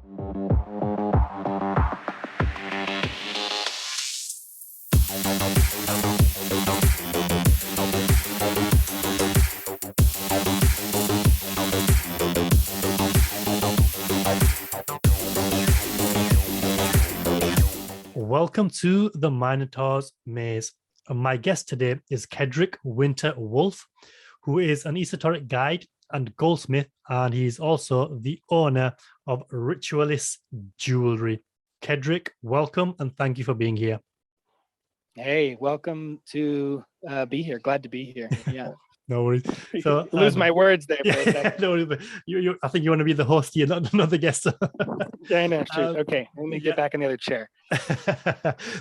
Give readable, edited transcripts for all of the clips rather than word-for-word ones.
Welcome to the Minotaur's Maze. My guest today is Kedrik Winter Wolf, who is an esoteric guide and goldsmith, and he's also the owner of Ritualis Jewellery. Kedrik, welcome and thank you for being here. Hey, welcome to be here. Glad to be here. Yeah. No worries. So lose my words there for a second. No worries, but I think you want to be the host here, not the guest. Yeah, I know. Okay, let me get back in the other chair.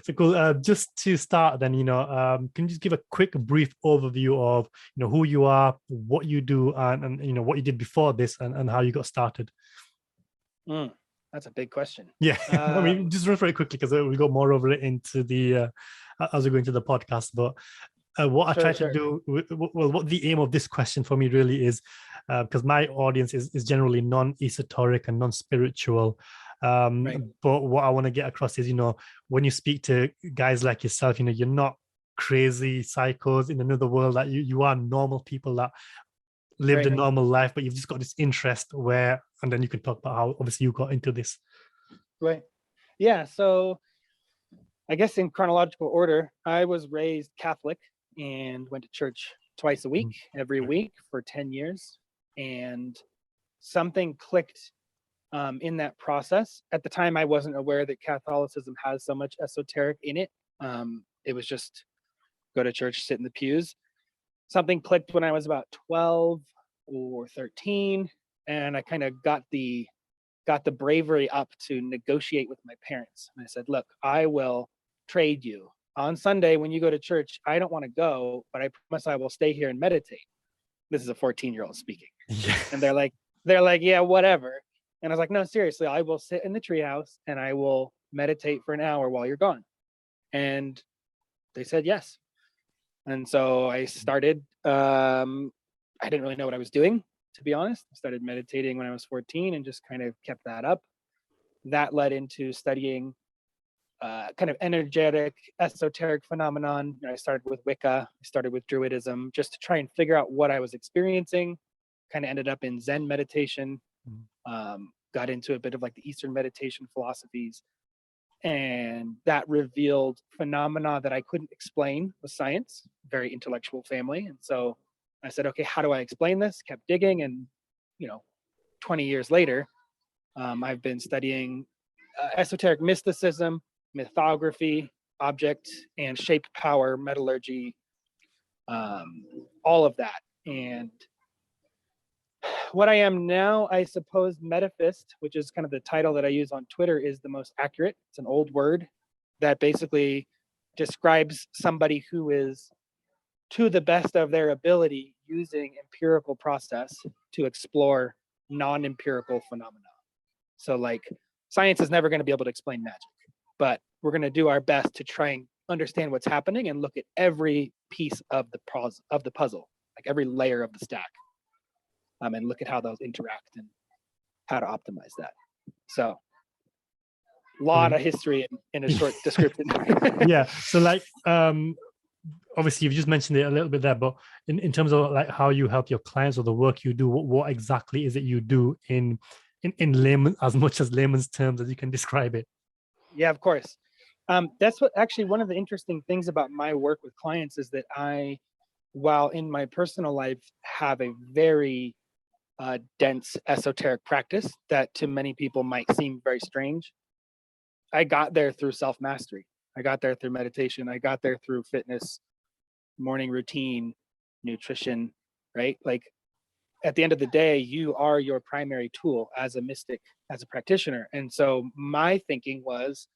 So cool. Just to start, then, can you just give a quick, brief overview of who you are, what you do, and what you did before this, and how you got started? That's a big question. Yeah, I mean, just run very quickly because we'll go more over it into the as we go into the podcast, but. What I try to do, well, what the aim of this question for me really is, because my audience is generally non-esoteric and non-spiritual. Right. But what I want to get across is, when you speak to guys like yourself, you're not crazy psychos in another world. That you are normal people that lived a normal life, but you've just got this interest and then you can talk about how obviously you got into this. Right. Yeah. So I guess in chronological order, I was raised Catholic and went to church twice a week, every week for 10 years. And something clicked in that process. At the time, I wasn't aware that Catholicism has so much esoteric in it. It was just go to church, sit in the pews. Something clicked when I was about 12 or 13. And I kind of got the bravery up to negotiate with my parents. And I said, look, I will trade you. On Sunday, when you go to church, I don't want to go, but I promise I will stay here and meditate. This is a 14-year-old speaking. Yeah. And they're like, yeah, whatever. And I was like, no, seriously, I will sit in the treehouse and I will meditate for an hour while you're gone. And they said yes. And so I started, I didn't really know what I was doing, to be honest. I started meditating when I was 14 and just kind of kept that up. That led into studying kind of energetic, esoteric phenomenon. I started with Wicca, I started with Druidism, just to try and figure out what I was experiencing. Kind of ended up in Zen meditation, got into a bit of like the Eastern meditation philosophies, and that revealed phenomena that I couldn't explain with science, very intellectual family. And so I said, okay, how do I explain this? Kept digging, and 20 years later, I've been studying esoteric mysticism, mythography, object and shape power, metallurgy, all of that. And what I am now, I suppose metaphist, which is kind of the title that I use on Twitter, is the most accurate. It's an old word that basically describes somebody who is, to the best of their ability, using empirical process to explore non-empirical phenomena. So like science is never going to be able to explain magic, but we're going to do our best to try and understand what's happening and look at every piece of the puzzle, like every layer of the stack, and look at how those interact and how to optimize that. So a lot of history in a short description. Yeah. So like, obviously you've just mentioned it a little bit there, but in terms of like how you help your clients or the work you do, what exactly is it you do in layman, as much as layman's terms as you can describe it? Yeah, of course. That's what actually one of the interesting things about my work with clients is that I, while in my personal life, have a very dense esoteric practice that to many people might seem very strange. I got there through self-mastery. I got there through meditation. I got there through fitness, morning routine, nutrition, right? Like at the end of the day, you are your primary tool as a mystic, as a practitioner. And so my thinking was,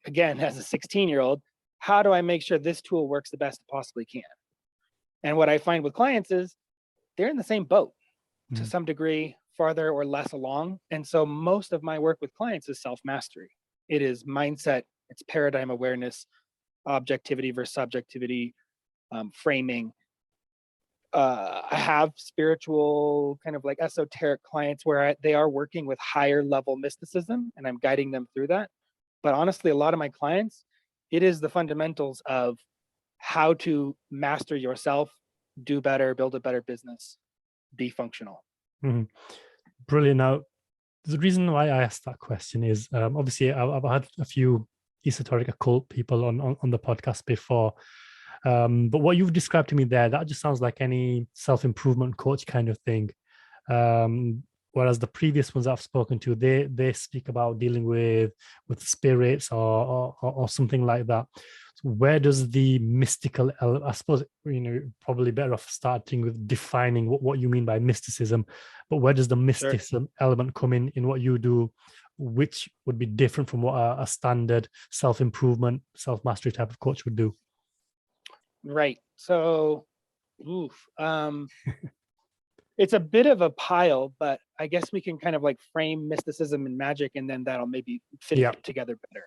again, as a 16-year-old, how do I make sure this tool works the best it possibly can? And what I find with clients is they're in the same boat to some degree, farther or less along. And so most of my work with clients is self-mastery. It is mindset, it's paradigm awareness, objectivity versus subjectivity, framing, I have spiritual kind of like esoteric clients where they are working with higher level mysticism, and I'm guiding them through that. But honestly, a lot of my clients, it is the fundamentals of how to master yourself, do better, build a better business, be functional. Mm-hmm. Brilliant. Now, the reason why I asked that question is obviously I've had a few esoteric occult people on the podcast before. But what you've described to me there, that just sounds like any self-improvement coach kind of thing. Whereas the previous ones I've spoken to, they speak about dealing with spirits or something like that. So where does the mystical element, I suppose, probably better off starting with defining what you mean by mysticism, but where does the mysticism element come in what you do, which would be different from what a standard self-improvement, self-mastery type of coach would do? Right. So, it's a bit of a pile, but I guess we can kind of like frame mysticism and magic, and then that'll maybe fit it together better.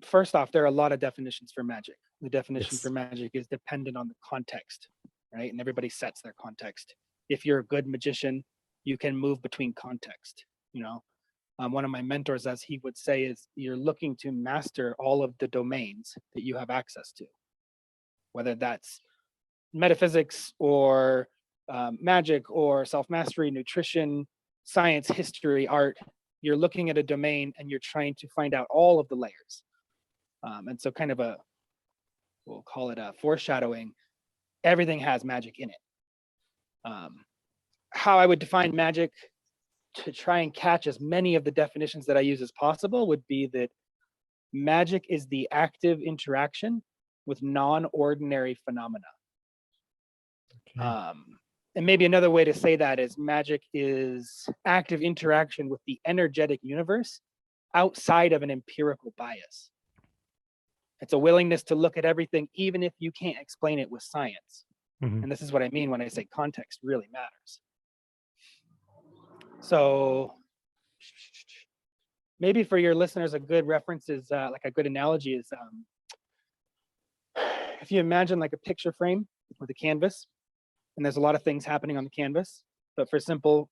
First off, there are a lot of definitions for magic. The definition for magic is dependent on the context, right? And everybody sets their context. If you're a good magician, you can move between context, one of my mentors, as he would say, is you're looking to master all of the domains that you have access to, whether that's metaphysics or magic or self-mastery, nutrition, science, history, art. You're looking at a domain and you're trying to find out all of the layers. And so kind of we'll call it a foreshadowing, everything has magic in it. How I would define magic to try and catch as many of the definitions that I use as possible would be that magic is the active interaction with non-ordinary phenomena. Okay. And maybe another way to say that is magic is active interaction with the energetic universe outside of an empirical bias. It's a willingness to look at everything, even if you can't explain it with science. Mm-hmm. And this is what I mean when I say context really matters. So maybe for your listeners, a good reference is like a good analogy is if you imagine like a picture frame with a canvas, and there's a lot of things happening on the canvas, but for simple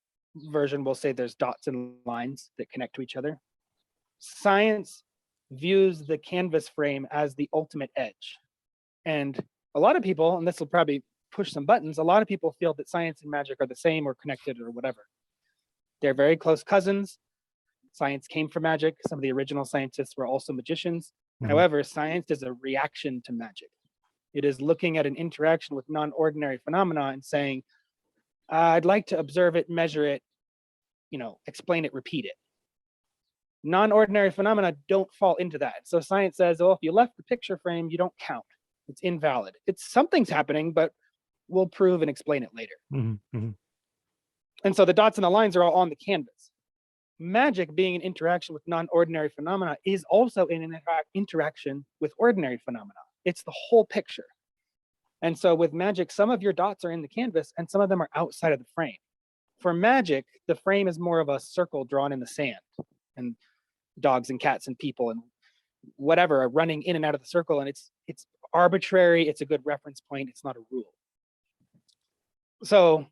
version, we'll say there's dots and lines that connect to each other. Science views the canvas frame as the ultimate edge. And a lot of people, and this will probably push some buttons, a lot of people feel that science and magic are the same or connected or whatever. They're very close cousins. Science came from magic. Some of the original scientists were also magicians. Mm-hmm. However, science is a reaction to magic. It is looking at an interaction with non-ordinary phenomena and saying, I'd like to observe it, measure it, explain it, repeat it. Non-ordinary phenomena don't fall into that. So science says, if you left the picture frame, you don't count. It's invalid. Something's happening, but we'll prove and explain it later. Mm-hmm. Mm-hmm. And so the dots and the lines are all on the canvas. Magic, being an interaction with non-ordinary phenomena, is also an interaction with ordinary phenomena. It's the whole picture. And so with magic, some of your dots are in the canvas and some of them are outside of the frame. For magic, the frame is more of a circle drawn in the sand, and dogs and cats and people and whatever are running in and out of the circle, and it's arbitrary. It's a good reference point. It's not a rule. So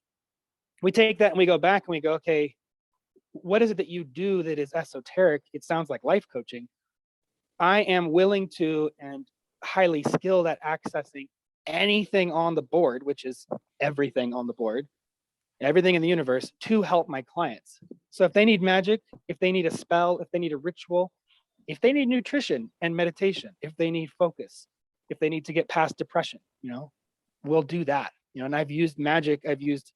we take that and we go back and we go, okay, what is it that you do that is esoteric? It sounds like life coaching. I am willing to and highly skilled at accessing anything on the board, which is everything on the board, everything in the universe, to help my clients. So if they need magic, if they need a spell, if they need a ritual, if they need nutrition and meditation, if they need focus, if they need to get past depression, we'll do that. And I've used magic, I've used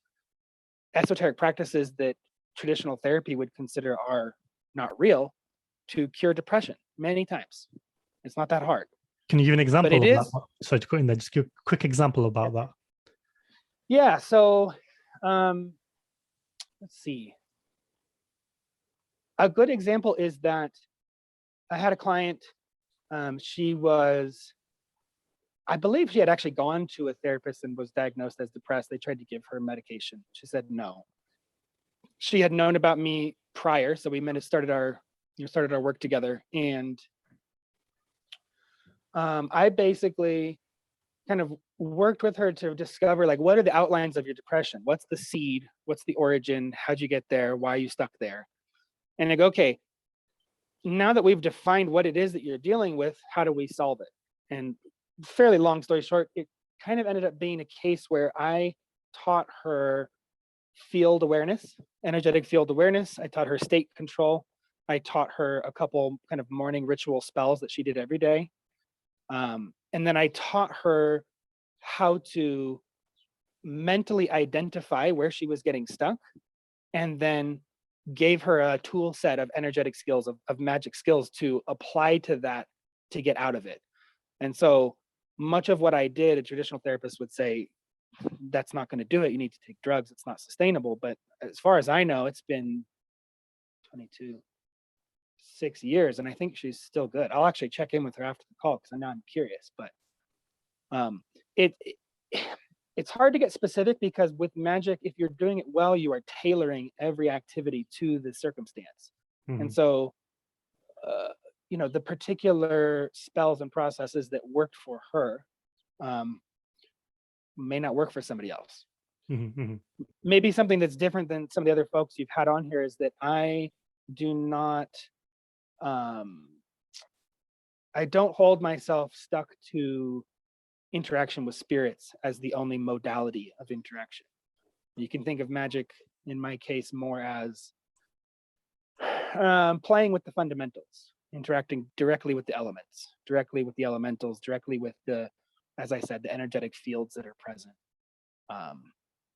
esoteric practices that traditional therapy would consider are not real to cure depression many times. It's not that hard. Can you give an example of that? Sorry to cut in there. Just give a quick example about that. Yeah. So let's see. A good example is that I had a client. She was, I believe she had actually gone to a therapist and was diagnosed as depressed. They tried to give her medication. She said no. She had known about me prior, so we started our work together, and I basically kind of worked with her to discover, like, what are the outlines of your depression? What's the seed? What's the origin? How'd you get there? Why are you stuck there? And I go, okay, now that we've defined what it is that you're dealing with, how do we solve it? And fairly long story short, it kind of ended up being a case where I taught her field awareness, energetic field awareness. I taught her state control. I taught her a couple kind of morning ritual spells that she did every day. And then I taught her how to mentally identify where she was getting stuck, and then gave her a tool set of energetic skills, of magic skills to apply to that to get out of it. And so much of what I did, a traditional therapist would say, that's not going to do it. You need to take drugs. It's not sustainable. But as far as I know, it's been 6 years, and I think she's still good. I'll actually check in with her after the call because now I'm curious. But it's hard to get specific, because with magic, if you're doing it well, you are tailoring every activity to the circumstance. And so the particular spells and processes that worked for her may not work for somebody else. Maybe something that's different than some of the other folks you've had on here is that I do not I don't hold myself stuck to interaction with spirits as the only modality of interaction. You can think of magic, in my case, more as playing with the fundamentals, interacting directly with the elements, directly with the elementals, directly with as I said, the energetic fields that are present.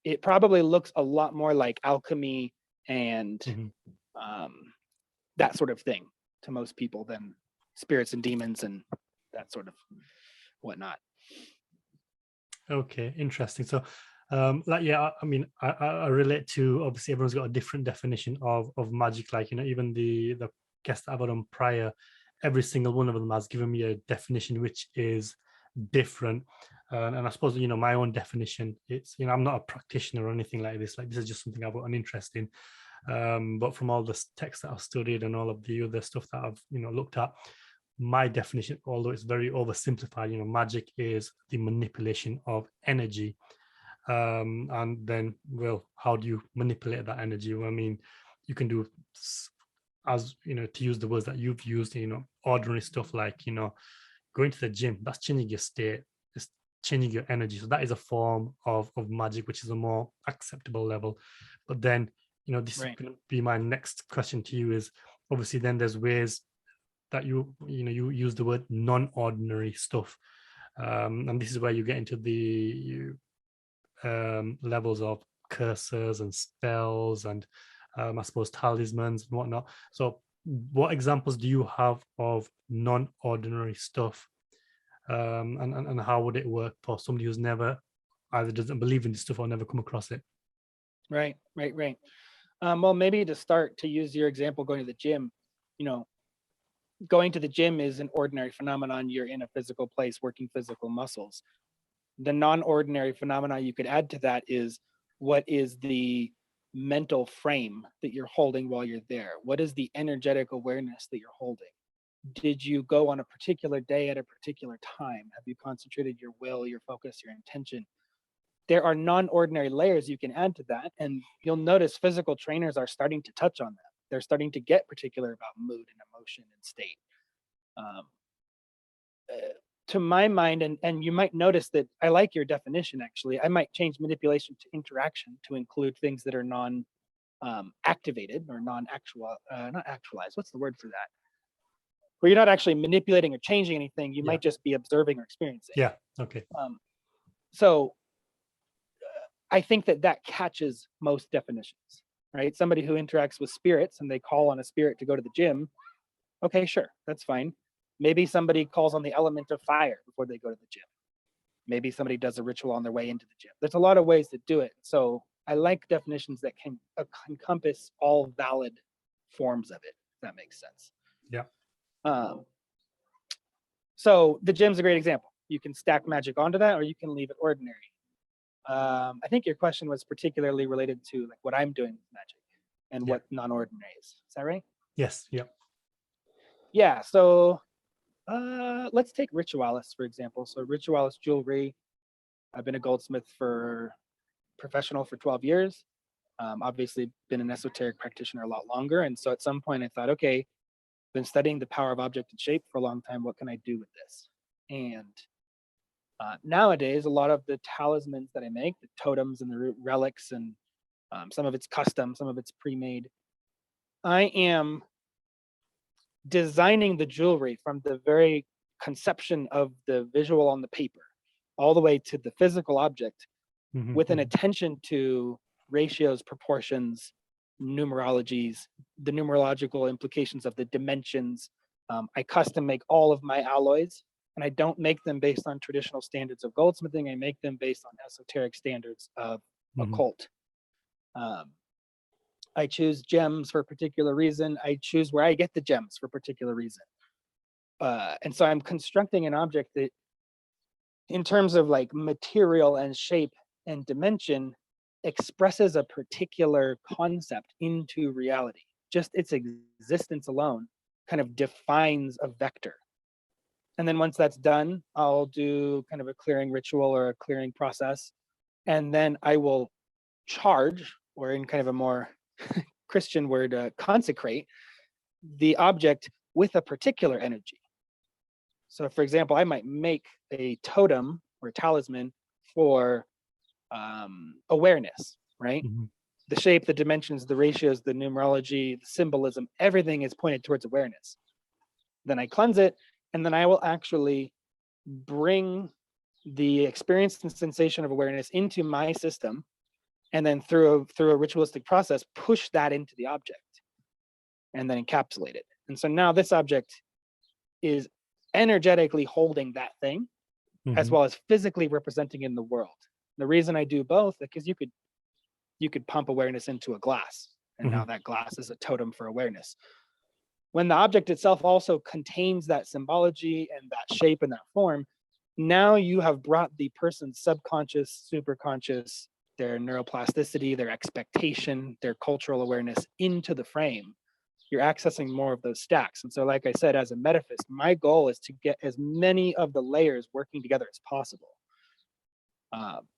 It probably looks a lot more like alchemy and that sort of thing to most people than spirits and demons and that sort of whatnot. Okay, interesting. So I mean, I relate to, obviously everyone's got a different definition of magic. Like, even the guest that I've had on prior, every single one of them has given me a definition which is different. And I suppose, my own definition, it's, I'm not a practitioner or anything like this. Like, this is just something I've got an interest in. But from all the texts that I've studied and all of the other stuff that I've, looked at, my definition, although it's very oversimplified, magic is the manipulation of energy. And then, well, how do you manipulate that energy? Well, I mean, you can do, as to use the words that you've used, ordinary stuff like, going to the gym, that's changing your state, it's changing your energy. So that is a form of magic, which is a more acceptable level. But then, this is going to be my next question to you is, obviously then there's ways that you use the word non-ordinary stuff. And this is where you get into the levels of curses and spells and I suppose talismans and whatnot. So what examples do you have of non-ordinary stuff? And how would it work for somebody who's never, either doesn't believe in this stuff or never come across it? Right. Well, maybe to start, to use your example, going to the gym, going to the gym is an ordinary phenomenon. You're in a physical place working physical muscles. The non-ordinary phenomena you could add to that is, what is the mental frame that you're holding while you're there? What is the energetic awareness that you're holding? Did you go on a particular day at a particular time? Have you concentrated your will, your focus, your intention? There are non-ordinary layers you can add to that, and you'll notice physical trainers are starting to touch on that. They're starting to get particular about mood and emotion and state. To my mind, and you might notice that I like your definition, actually. I might change manipulation to interaction to include things that are non-activated or not actualized. What's the word for that? Where you're not actually manipulating or changing anything, you might just be observing or experiencing. Yeah, okay. So I think that catches most definitions, right? Somebody who interacts with spirits and they call on a spirit to go to the gym, okay, sure, that's fine. Maybe somebody calls on the element of fire before they go to the gym. Maybe somebody does a ritual on their way into the gym. There's a lot of ways to do it. So I like definitions that can encompass all valid forms of it, if that makes sense. Yeah. So the gym's a great example. You can stack magic onto that, or you can leave it ordinary. I think your question was particularly related to like what I'm doing with magic and what non-ordinary is. Is that right? Yes. Yeah. Yeah. So let's take Ritualis, for example. So Ritualis Jewellery, I've been a goldsmith professional for 12 years. Obviously been an esoteric practitioner a lot longer. And so at some point I thought, okay, been studying the power of object and shape for a long time. What can I do with this? And nowadays, a lot of the talismans that I make, the totems and the relics, and some of it's custom, some of it's pre-made, I am designing the jewelry from the very conception of the visual on the paper all the way to the physical object with an attention to ratios, proportions, numerologies, the numerological implications of the dimensions. I custom make all of my alloys, and I don't make them based on traditional standards of goldsmithing. I make them based on esoteric standards of occult. I choose gems for a particular reason. I choose where I get the gems for a particular reason. And so I'm constructing an object that, in terms of like material and shape and dimension, expresses a particular concept into reality. Just its existence alone kind of defines a vector. And then once that's done, I'll do kind of a clearing ritual or a clearing process. And then I will charge, or in kind of a more Christian word, consecrate the object with a particular energy. So for example, I might make a totem or a talisman for awareness, right? The shape, the dimensions, the ratios, the numerology, the symbolism, everything is pointed towards awareness. Then I cleanse it, and then I will actually bring the experience and sensation of awareness into my system, and then through a ritualistic process, push that into the object and then encapsulate it. And so now this object is energetically holding that thing, as well as physically representing in the world. The reason I do both is because you could pump awareness into a glass, and now that glass is a totem for awareness. When the object itself also contains that symbology and that shape and that form, now you have brought the person's subconscious, superconscious, their neuroplasticity, their expectation, their cultural awareness into the frame. You're accessing more of those stacks. And so, like I said, as a metaphysist, my goal is to get as many of the layers working together as possible.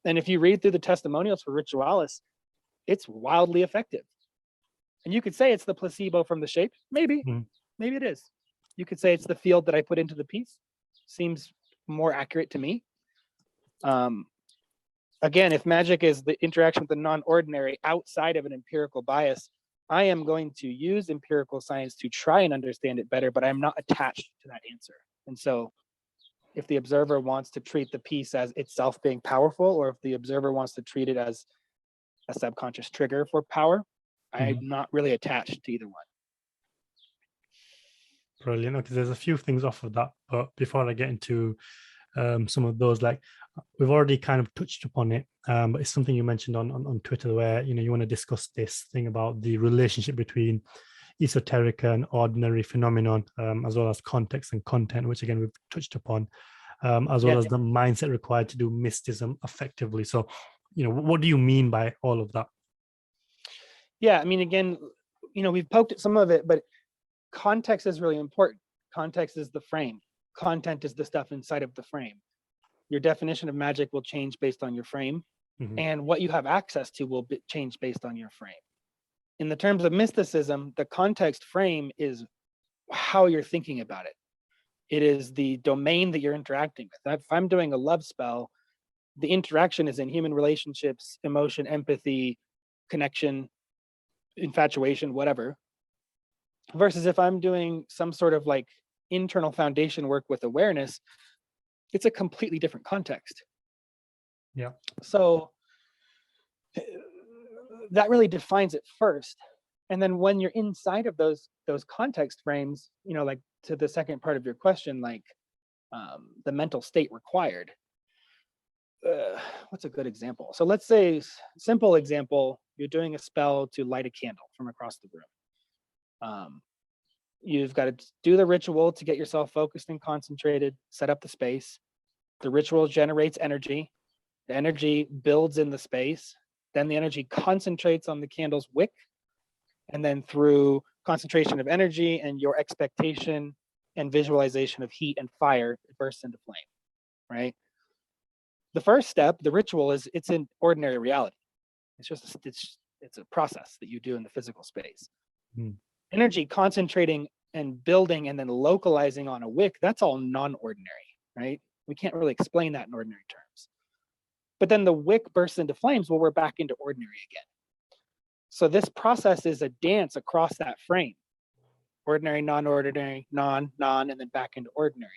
And if you read through the testimonials for Ritualis, it's wildly effective. And you could say it's the placebo from the shape. Maybe it is. You could say it's the field that I put into the piece. Seems more accurate to me. Again, if magic is the interaction with the non-ordinary outside of an empirical bias, I am going to use empirical science to try and understand it better, but I'm not attached to that answer. And so if the observer wants to treat the piece as itself being powerful, or if the observer wants to treat it as a subconscious trigger for power, I'm not really attached to either one. Brilliant. Okay, there's a few things off of that, but before I get into some of those, like we've already kind of touched upon it, but it's something you mentioned on Twitter, where you want to discuss this thing about the relationship between esoteric and ordinary phenomenon, as well as context and content, which again we've touched upon, as well as the mindset required to do mysticism effectively. So what do you mean by all of that? Yeah, I mean, again, we've poked at some of it, but context is really important. Context is the frame. Content is the stuff inside of the frame. Your definition of magic will change based on your frame, and what you have access to will change based on your frame. In the terms of mysticism, the context frame is how you're thinking about it. It is the domain that you're interacting with. If I'm doing a love spell, the interaction is in human relationships, emotion, empathy, connection, infatuation, whatever. Versus if I'm doing some sort of like internal foundation work with awareness, it's a completely different context. Yeah. So that really defines it first. And then when you're inside of those context frames, like to the second part of your question, like the mental state required. What's a good example? So let's say, simple example, you're doing a spell to light a candle from across the room. You've got to do the ritual to get yourself focused and concentrated, set up the space. The ritual generates energy. The energy builds in the space. Then the energy concentrates on the candle's wick. And then through concentration of energy and your expectation and visualization of heat and fire, it bursts into flame, right? the first step, the ritual, is it's in ordinary reality. It's just it's a process that you do in the physical space. Energy concentrating and building and then localizing on a wick, that's all non-ordinary, right? We can't really explain that in ordinary terms. But then the wick bursts into flames, well, we're back into ordinary again. So this process is a dance across that frame. Ordinary, non-ordinary, non, and then back into ordinary.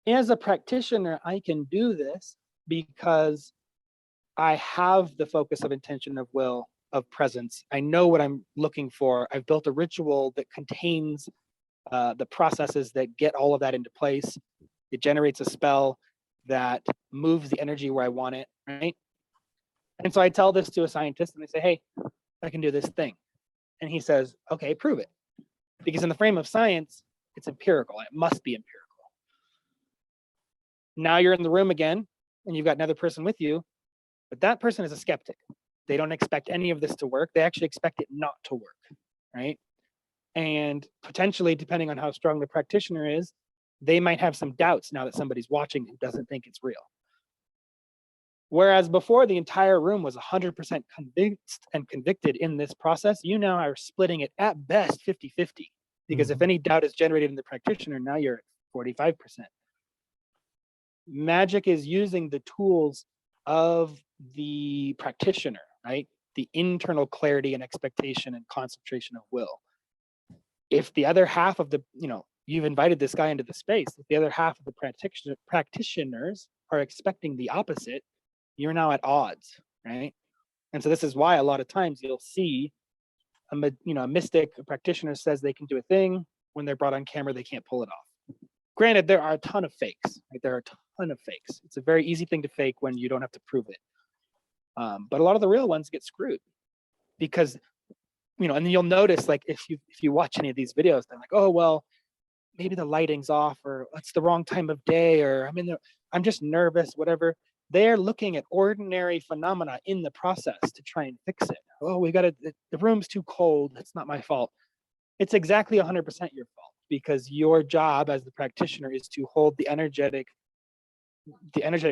As a practitioner, I can do this because I have the focus of intention, of will, of presence. I know what I'm looking for. I've built a ritual that contains the processes that get all of that into place. It generates a spell that moves the energy where I want it, right? And so I tell this to a scientist and I say, hey, I can do this thing. And he says, okay, prove it. Because in the frame of science, it's empirical. It must be empirical. Now you're in the room again and you've got another person with you, but that person is a skeptic. They don't expect any of this to work. They actually expect it not to work, right? And potentially, depending on how strong the practitioner is, they might have some doubts now that somebody's watching who doesn't think it's real. Whereas before, the entire room was 100% convinced and convicted in this process, you now are splitting it at best 50-50. Because if any doubt is generated in the practitioner, now you're at 45%. Magic is using the tools of the practitioner, right? The internal clarity and expectation and concentration of will. If the other half of the, you've invited this guy into the space, if the other half of the practitioners are expecting the opposite, you're now at odds, right? And so this is why a lot of times you'll see a mystic, a practitioner says they can do a thing. When they're brought on camera, they can't pull it off. Granted, there are a ton of fakes, right? There are a ton of fakes. It's a very easy thing to fake when you don't have to prove it. But a lot of the real ones get screwed because, and then you'll notice, like, if you watch any of these videos, they're like, oh, well, maybe the lighting's off, or it's the wrong time of day, or I'm just nervous, whatever. They're looking at ordinary phenomena in the process to try and fix it. Oh, the room's too cold. It's not my fault. It's exactly 100% your fault, because your job as the practitioner is to hold the energetic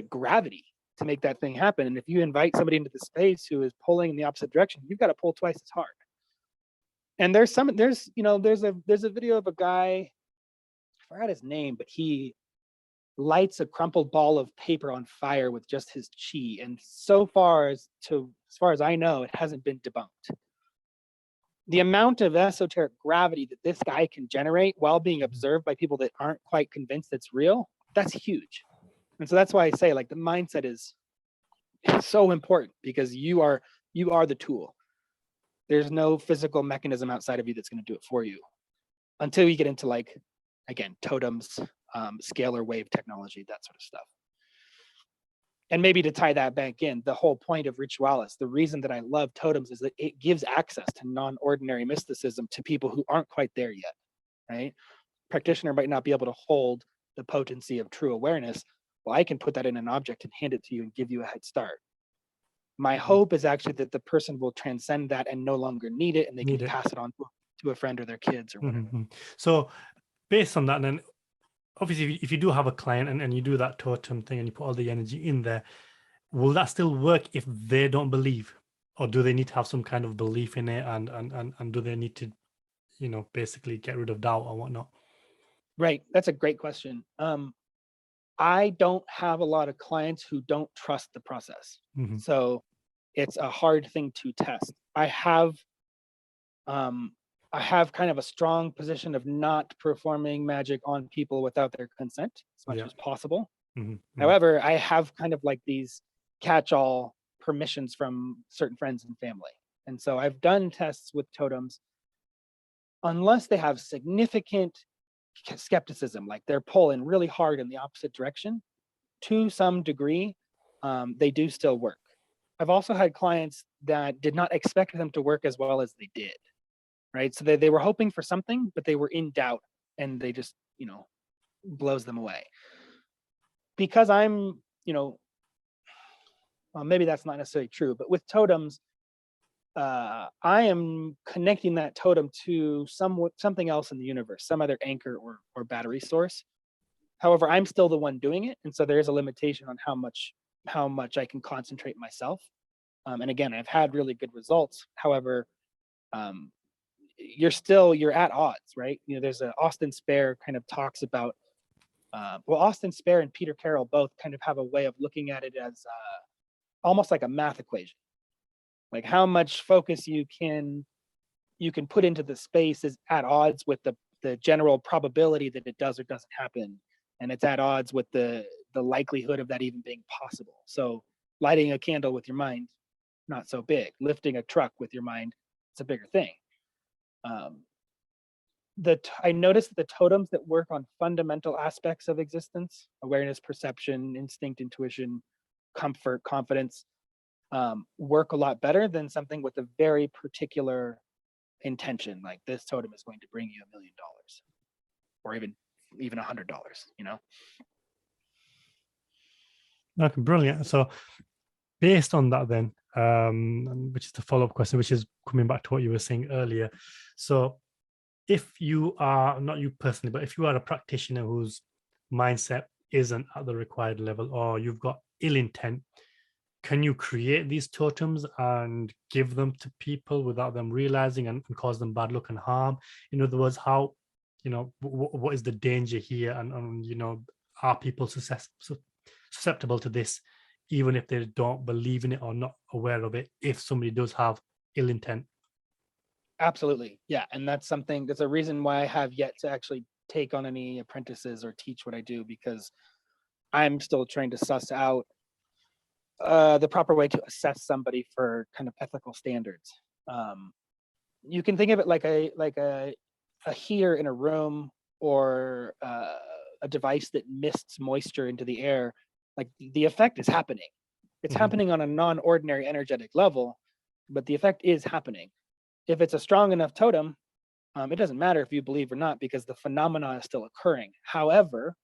gravity to make that thing happen. And if you invite somebody into the space who is pulling in the opposite direction, you've got to pull twice as hard. And there's a video of a guy, I forgot his name, but he lights a crumpled ball of paper on fire with just his chi. And as far as I know, it hasn't been debunked. The amount of esoteric gravity that this guy can generate while being observed by people that aren't quite convinced it's real, that's huge. And so that's why I say, like, the mindset is so important, because you are the tool. There's no physical mechanism outside of you that's going to do it for you until you get into, like, again, totems, scalar wave technology, that sort of stuff. And maybe to tie that back in, the whole point of Ritualis, the reason that I love totems is that it gives access to non-ordinary mysticism to people who aren't quite there yet, right? Practitioner might not be able to hold the potency of true awareness. Well, I can put that in an object and hand it to you and give you a head start. My hope is actually that the person will transcend that and no longer need it, and they can pass it on to a friend or their kids or whatever. So based on that, then obviously if you do have a client and you do that totem thing and you put all the energy in there, will that still work if they don't believe? Or do they need to have some kind of belief in it, and do they need to, basically get rid of doubt or whatnot? Right. That's a great question. I don't have a lot of clients who don't trust the process. So it's a hard thing to test. I have kind of a strong position of not performing magic on people without their consent as much as possible. However, I have kind of like these catch-all permissions from certain friends and family. And so I've done tests with totems. Unless they have significant skepticism, like they're pulling really hard in the opposite direction, to some degree, they do still work. I've also had clients that did not expect them to work as well as they did, right? So they were hoping for something, but they were in doubt, and they just, blows them away. Because I'm, well, maybe that's not necessarily true, but with totems, I am connecting that totem to something else in the universe, some other anchor or battery source. However, I'm still the one doing it, and so there is a limitation on how much I can concentrate myself. And again, I've had really good results. However, you're at odds, right? There's Austin Spare kind of talks about, Austin Spare and Peter Carroll both kind of have a way of looking at it as almost like a math equation, like how much focus you can put into the space is at odds with the general probability that it does or doesn't happen, and it's at odds with the likelihood of that even being possible. So lighting a candle with your mind, not so big. Lifting a truck with your mind, it's a bigger thing. I noticed that the totems that work on fundamental aspects of existence, awareness, perception, instinct, intuition, comfort, confidence, work a lot better than something with a very particular intention, like this totem is going to bring you $1 million or even $100, Okay, brilliant. So based on that then, which is the follow-up question, which is coming back to what you were saying earlier. So if you are, not you personally, but if you are a practitioner whose mindset isn't at the required level, or you've got ill intent, can you create these totems and give them to people without them realizing and cause them bad luck and harm? In other words, how, what is the danger here? And are people susceptible to this, even if they don't believe in it or not aware of it, if somebody does have ill intent? Absolutely. Yeah. And that's a reason why I have yet to actually take on any apprentices or teach what I do, because I'm still trying to suss out the proper way to assess somebody for kind of ethical standards. You can think of it like a heater in a room, or a device that mists moisture into the air. Like the effect is happening. It's happening on a non-ordinary energetic level, but the effect is happening. If it's a strong enough totem, it doesn't matter if you believe or not, because the phenomena is still occurring. However,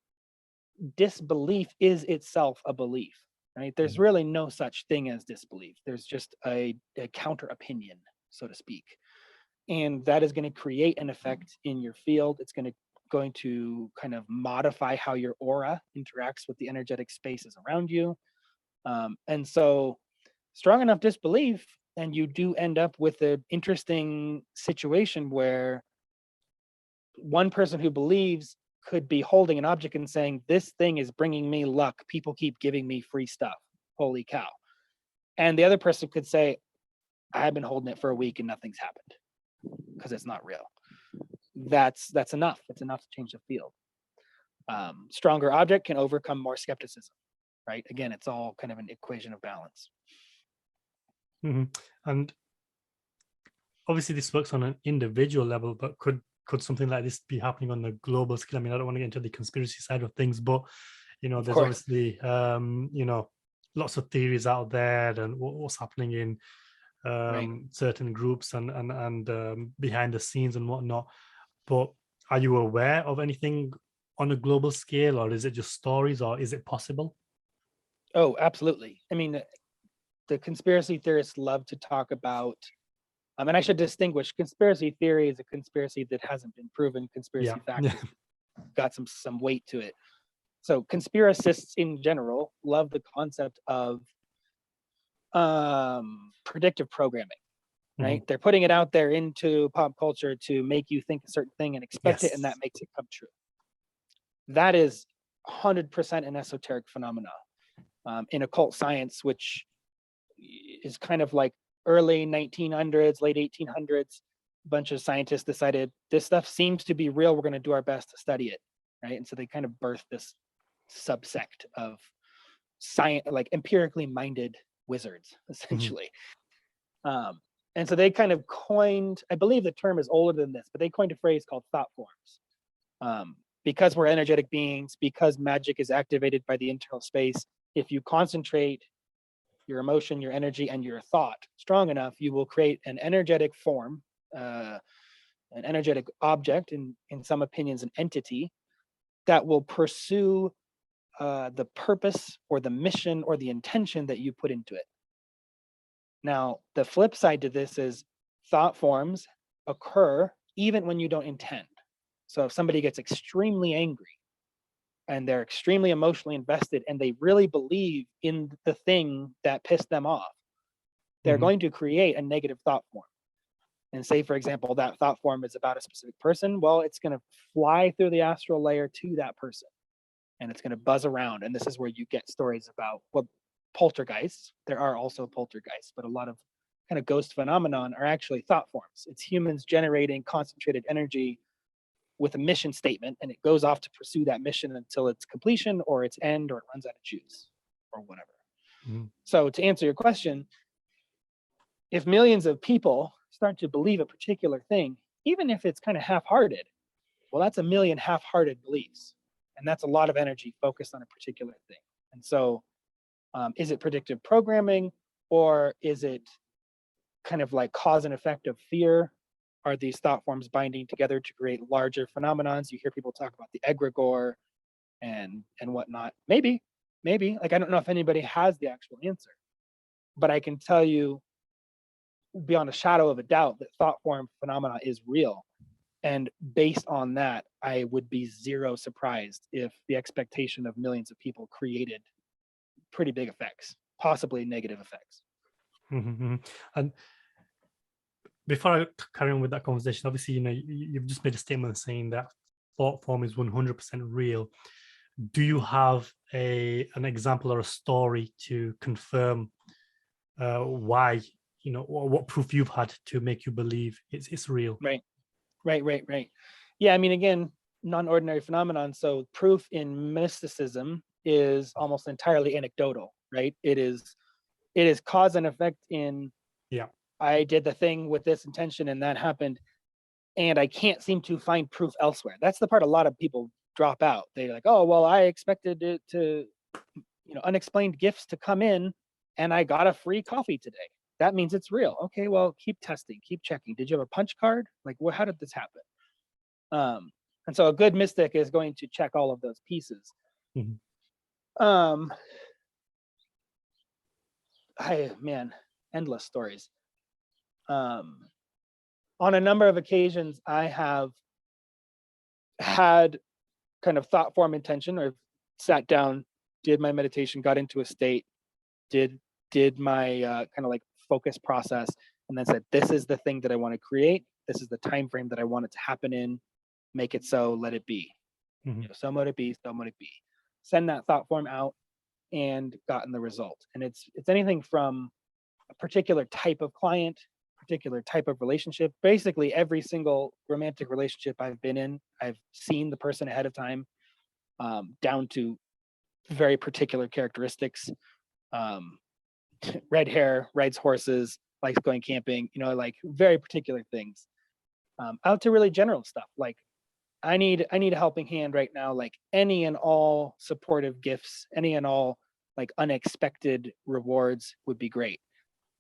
disbelief is itself a belief, right? There's really no such thing as disbelief. There's just a counter opinion, so to speak. And that is going to create an effect in your field. It's going to kind of modify how your aura interacts with the energetic spaces around you. And so strong enough disbelief, and you do end up with an interesting situation where one person who believes could be holding an object and saying, this thing is bringing me luck. People keep giving me free stuff. Holy cow. And the other person could say, I've been holding it for a week and nothing's happened because it's not real. That's enough. It's enough to change the field. Stronger object can overcome more skepticism, right? Again, it's all kind of an equation of balance. And obviously this works on an individual level, but could something like this be happening on a global scale? I mean, I don't want to get into the conspiracy side of things, but there's obviously lots of theories out there and what's happening in certain groups and behind the scenes and whatnot. But are you aware of anything on a global scale, or is it just stories, or is it possible? Oh, absolutely. I mean, the conspiracy theorists love to talk about, and I should distinguish, conspiracy theory is a conspiracy that hasn't been proven. Conspiracy fact has got some weight to it. So conspiracists in general love the concept of predictive programming, right? They're putting it out there into pop culture to make you think a certain thing and expect it, and that makes it come true. That is 100% an esoteric phenomena. In occult science, which is kind of like early 1900s, late 1800s, a bunch of scientists decided this stuff seems to be real. We're going to do our best to study it, right? And so they kind of birthed this subsect of science, like empirically minded wizards, essentially. And so they kind of coined, I believe the term is older than this, but they coined a phrase called thought forms. Because we're energetic beings, because magic is activated by the internal space, if you concentrate your emotion, your energy, and your thought strong enough, you will create an energetic form, an energetic object, in some opinions, an entity that will pursue the purpose or the mission or the intention that you put into it. Now, the flip side to this is thought forms occur even when you don't intend. So if somebody gets extremely angry, and they're extremely emotionally invested and they really believe in the thing that pissed them off, they're going to create a negative thought form. And say, for example, that thought form is about a specific person. Well, it's going to fly through the astral layer to that person and it's going to buzz around. And this is where you get stories about, well, poltergeists. There are also poltergeists, but a lot of kind of ghost phenomenon are actually thought forms. It's humans generating concentrated energy with a mission statement, and it goes off to pursue that mission until its completion or its end, or it runs out of juice or whatever. So to answer your question, if millions of people start to believe a particular thing, even if it's kind of half-hearted, well, that's a million half-hearted beliefs. And that's a lot of energy focused on a particular thing. And so is it predictive programming, or is it kind of like cause and effect of fear? Are these thought forms binding together to create larger phenomenons? You hear people talk about the egregore and whatnot. Maybe. Like, I don't know if anybody has the actual answer, but I can tell you beyond a shadow of a doubt that thought form phenomena is real. And based on that, I would be zero surprised if the expectation of millions of people created pretty big effects, possibly negative effects. And before I carry on with that conversation, obviously, you've just made a statement saying that thought form is 100% real. Do you have an example or a story to confirm why, what proof you've had to make you believe it's real? Right. Yeah, I mean, again, non-ordinary phenomenon. So proof in mysticism is almost entirely anecdotal, right? It is cause and effect in, I did the thing with this intention and that happened, and I can't seem to find proof elsewhere. That's the part a lot of people drop out. They're like, oh, well, I expected it to, unexplained gifts to come in and I got a free coffee today. That means it's real. Okay, well, keep testing, keep checking. Did you have a punch card? Like, how did this happen? And so a good mystic is going to check all of those pieces. Endless stories. On a number of occasions, I have had kind of thought form intention, or sat down, did my meditation, got into a state, did my kind of like focus process, and then said, this is the thing that I want to create. This is the time frame that I want it to happen in. Make it so, let it be. So mote it be, so mote it be. Send that thought form out and gotten the result. And it's anything from a particular type of client, particular type of relationship. Basically every single romantic relationship I've been in, I've seen the person ahead of time, down to very particular characteristics. Red hair, rides horses, likes going camping, like very particular things. Out to really general stuff. Like, I need a helping hand right now. Like, any and all supportive gifts, any and all like unexpected rewards would be great.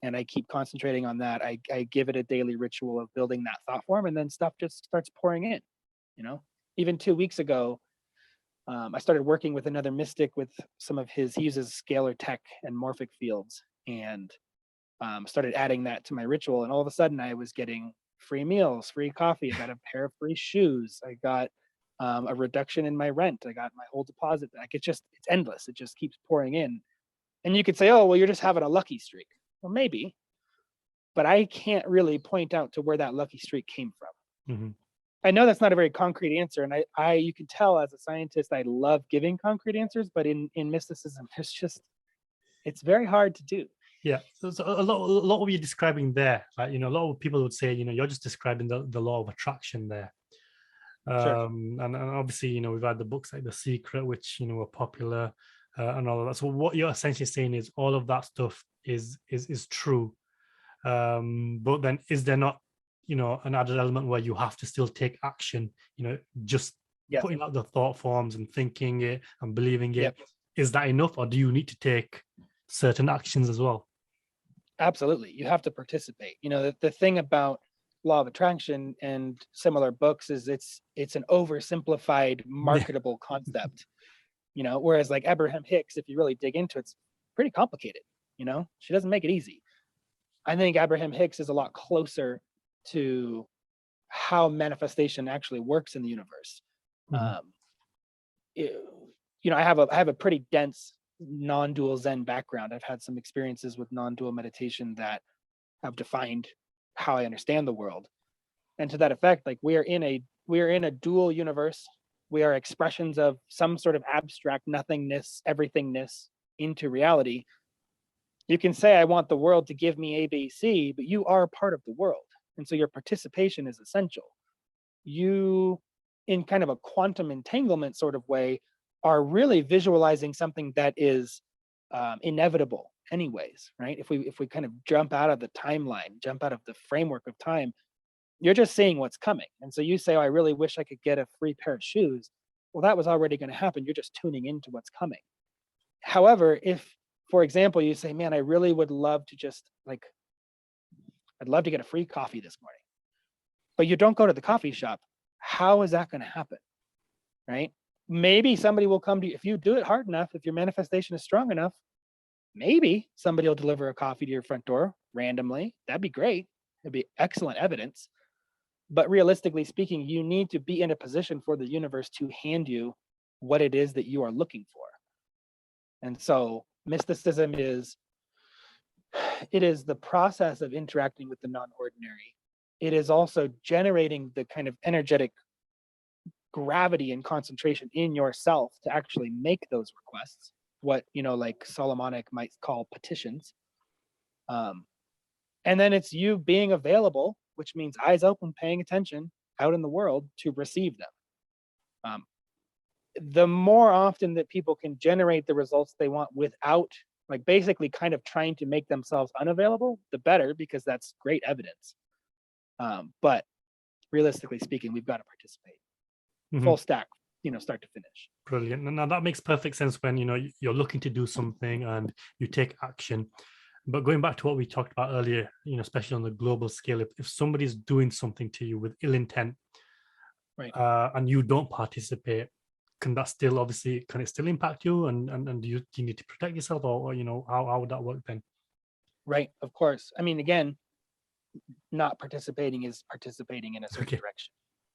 And I keep concentrating on that. I give it a daily ritual of building that thought form, and then stuff just starts pouring in. Even 2 weeks ago, I started working with another mystic with some of he uses scalar tech and morphic fields, and started adding that to my ritual. And all of a sudden I was getting free meals, free coffee. I got a pair of free shoes. I got a reduction in my rent. I got my whole deposit back. It's endless. It just keeps pouring in. And you could say, oh, well, you're just having a lucky streak. Well, maybe, but I can't really point out to where that lucky streak came from. I know that's not a very concrete answer. And you can tell as a scientist, I love giving concrete answers, but in mysticism, it's very hard to do. Yeah, so a lot of what you're describing there, like, a lot of people would say, you're just describing the law of attraction there. Sure. And obviously, we've had the books like The Secret, which, were popular, and all of that. So what you're essentially saying is all of that stuff is true. But then is there not, an added element where you have to still take action, just putting out the thought forms and thinking it and believing it? Is that enough, or do you need to take certain actions as well? Absolutely. You have to participate. The thing about law of attraction and similar books is it's an oversimplified marketable concept, whereas like Abraham Hicks, if you really dig into it, it's pretty complicated. She doesn't make it easy. I think Abraham Hicks is a lot closer to how manifestation actually works in the universe. I have a pretty dense non-dual Zen background. I've had some experiences with non-dual meditation that have defined how I understand the world. And to that effect, like we are in a dual universe. We are expressions of some sort of abstract nothingness, everythingness into reality. You can say, I want the world to give me A, B, C, but you are part of the world. And so your participation is essential. You, in kind of a quantum entanglement sort of way, are really visualizing something that is inevitable anyways, right? If we kind of jump out of the timeline, jump out of the framework of time, you're just seeing what's coming. And so you say, oh, I really wish I could get a free pair of shoes. Well, that was already going to happen. You're just tuning into what's coming. However, if, for example, you say, man, I really would love to just like, I'd love to get a free coffee this morning, but you don't go to the coffee shop, how is that going to happen, right? Maybe somebody will come to you. If you do it hard enough, if your manifestation is strong enough, maybe somebody will deliver a coffee to your front door randomly. That'd be great. It'd be excellent evidence. But realistically speaking, you need to be in a position for the universe to hand you what it is that you are looking for. And so mysticism is the process of interacting with the non-ordinary. It is also generating the kind of energetic gravity and concentration in yourself to actually make those requests, what, like Solomonic might call petitions. And then it's you being available, which means eyes open, paying attention out in the world to receive them. The more often that people can generate the results they want without, like basically kind of trying to make themselves unavailable, the better, because that's great evidence. But realistically speaking, we've got to participate. Full stack, start to finish. Brilliant. Now that makes perfect sense when, you're looking to do something and you take action. But going back to what we talked about earlier, especially on the global scale, if somebody's doing something to you with ill intent, right, and you don't participate, can it still impact you? And do you need to protect yourself, or how would that work then? Right, of course. I mean, again, not participating is participating in a certain direction.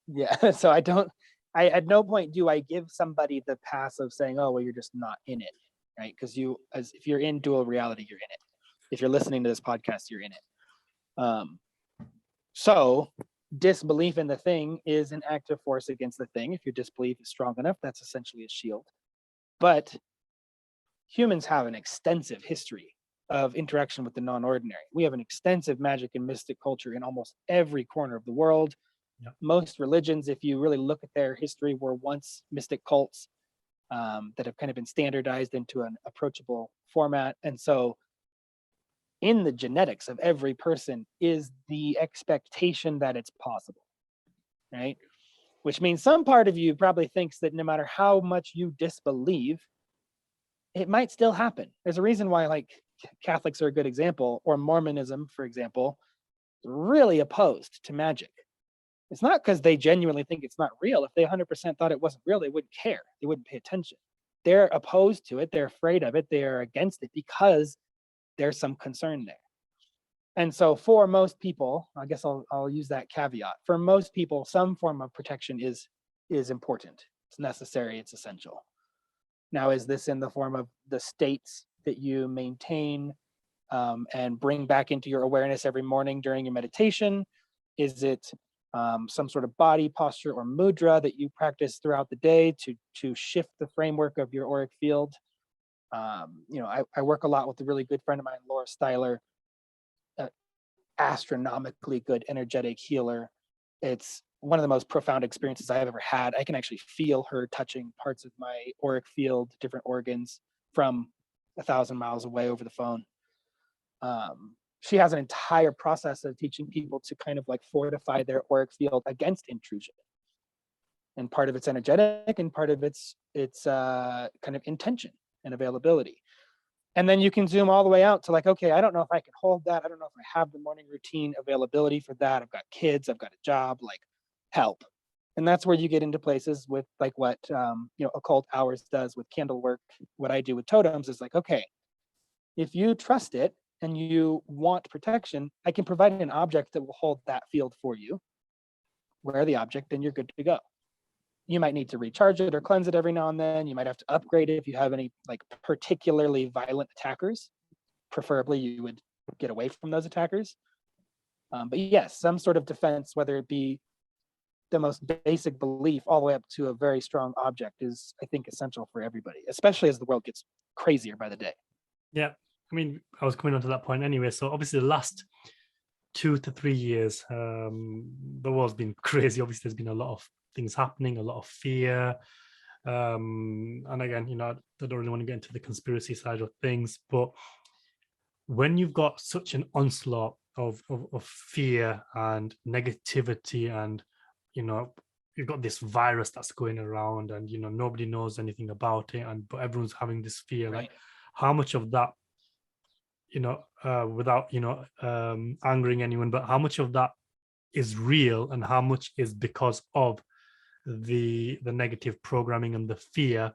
Yeah. So I at no point do I give somebody the pass of saying, oh, well, you're just not in it, right? Because if you're in dual reality, you're in it. If you're listening to this podcast, you're in it. So disbelief in the thing is an active force against the thing. If your disbelief is strong enough, that's essentially a shield. But humans have an extensive history of interaction with the non-ordinary. We have an extensive magic and mystic culture in almost every corner of the world. Yep. Most religions, if you really look at their history, were once mystic cults that have kind of been standardized into an approachable format. And so in the genetics of every person is the expectation that it's possible, right? Which means some part of you probably thinks that no matter how much you disbelieve, it might still happen. There's a reason why, like, Catholics are a good example, or Mormonism, for example, really opposed to magic. It's not because they genuinely think it's not real. If they 100% thought it wasn't real, they wouldn't care. They wouldn't pay attention. They're opposed to it. They're afraid of it. They are against it because there's some concern there. And so for most people, I guess I'll use that caveat. For most people, some form of protection is important. It's necessary. It's essential. Now, is this in the form of the states that you maintain and bring back into your awareness every morning during your meditation? Is it some sort of body posture or mudra that you practice throughout the day to shift the framework of your auric field? I work a lot with a really good friend of mine, Laura Styler, astronomically good energetic healer. It's one of the most profound experiences I've ever had. I can actually feel her touching parts of my auric field, different organs, from 1,000 miles away over the phone. She has an entire process of teaching people to kind of like fortify their auric field against intrusion. And part of it's energetic and part of it's kind of intention and availability. And then you can zoom all the way out to like, okay, I don't know if I can hold that. I don't know if I have the morning routine availability for that. I've got kids, I've got a job, like help. And that's where you get into places with like what, Occult Hours does with candle work. What I do with totems is like, okay, if you trust it and you want protection, I can provide an object that will hold that field for you. Wear the object and you're good to go. you might need to recharge it or cleanse it every now and then. You might have to upgrade it if you have any like particularly violent attackers. Preferably you would get away from those attackers. But yes, some sort of defense, whether it be the most basic belief all the way up to a very strong object, is, I think, essential for everybody, especially as the world gets crazier by the day. Yeah, I mean, I was coming on to that point anyway. So obviously the last 2 to 3 years, the world's been crazy. Obviously there's been a lot of things happening, a lot of fear. And again, I don't really want to get into the conspiracy side of things, but when you've got such an onslaught of fear and negativity, and you've got this virus that's going around, and nobody knows anything about it, but everyone's having this fear, Right. like how much of that, without angering anyone, but how much of that is real and how much is because of the negative programming and the fear,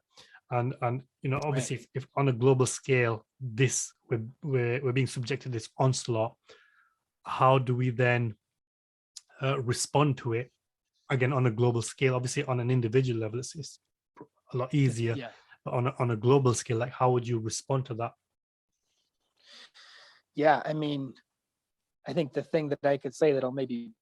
and obviously Right. if on a global scale this we're being subjected to this onslaught, how do we then respond to it again on a global scale? Obviously on an individual level it's a lot easier, Yeah. but on a global scale, like how would you respond to that? Yeah, I mean, I think the thing that I could say that'll maybe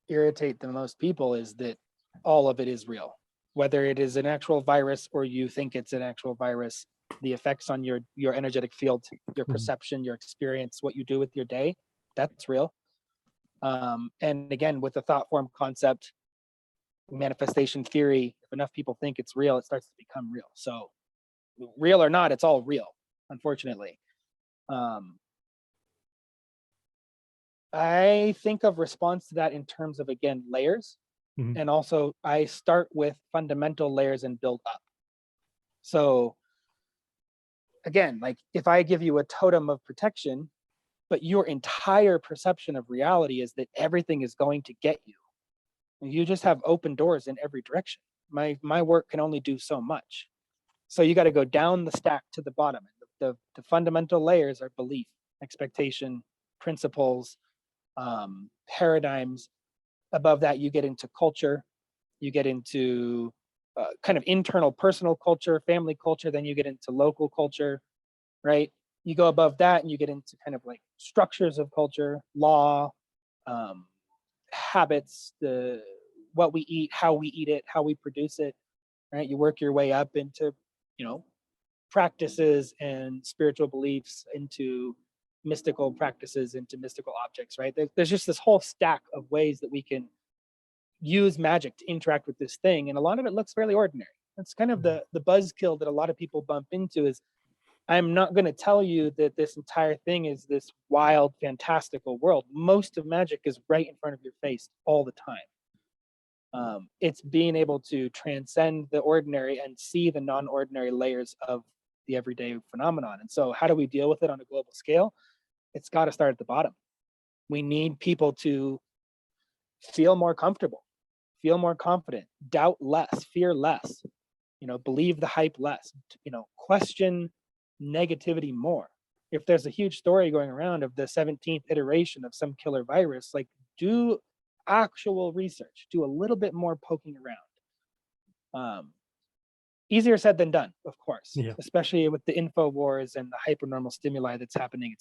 irritate the most people is that all of it is real. Whether it is an actual virus or you think it's an actual virus, the effects on your energetic field, your perception, your experience, what you do with your day, that's real. And again, with the thought form concept, manifestation theory, if enough people think it's real, it starts to become real. So real or not, it's all real, unfortunately. I think of response to that in terms of, again, layers. And also I start with fundamental layers and build up. So again, like if I give you a totem of protection, but your entire perception of reality is that everything is going to get you, you just have open doors in every direction. My work can only do so much. So you got to go down the stack to the bottom. The fundamental layers are belief, expectation, principles, paradigms. Above that, you get into culture, you get into kind of internal personal culture, family culture, then you get into local culture, right? You go above that and you get into kind of like structures of culture, law, habits, what we eat, how we eat it, how we produce it, right? You work your way up into, practices and spiritual beliefs, into mystical practices, into mystical objects, right? There's just this whole stack of ways that we can use magic to interact with this thing, and a lot of it looks fairly ordinary. That's kind of the buzzkill that a lot of people bump into, is I'm not going to tell you that this entire thing is this wild, fantastical world. Most of magic is right in front of your face all the time. It's being able to transcend the ordinary and see the non-ordinary layers of the everyday phenomenon. And so how do we deal with it on a global scale? It's got to start at the bottom. We need people to feel more comfortable, feel more confident, doubt less, fear less, believe the hype less, question negativity more. If there's a huge story going around of the 17th iteration of some killer virus, like do actual research, do a little bit more poking around. Easier said than done, of course, especially with the info wars and the hypernormal stimuli that's happening.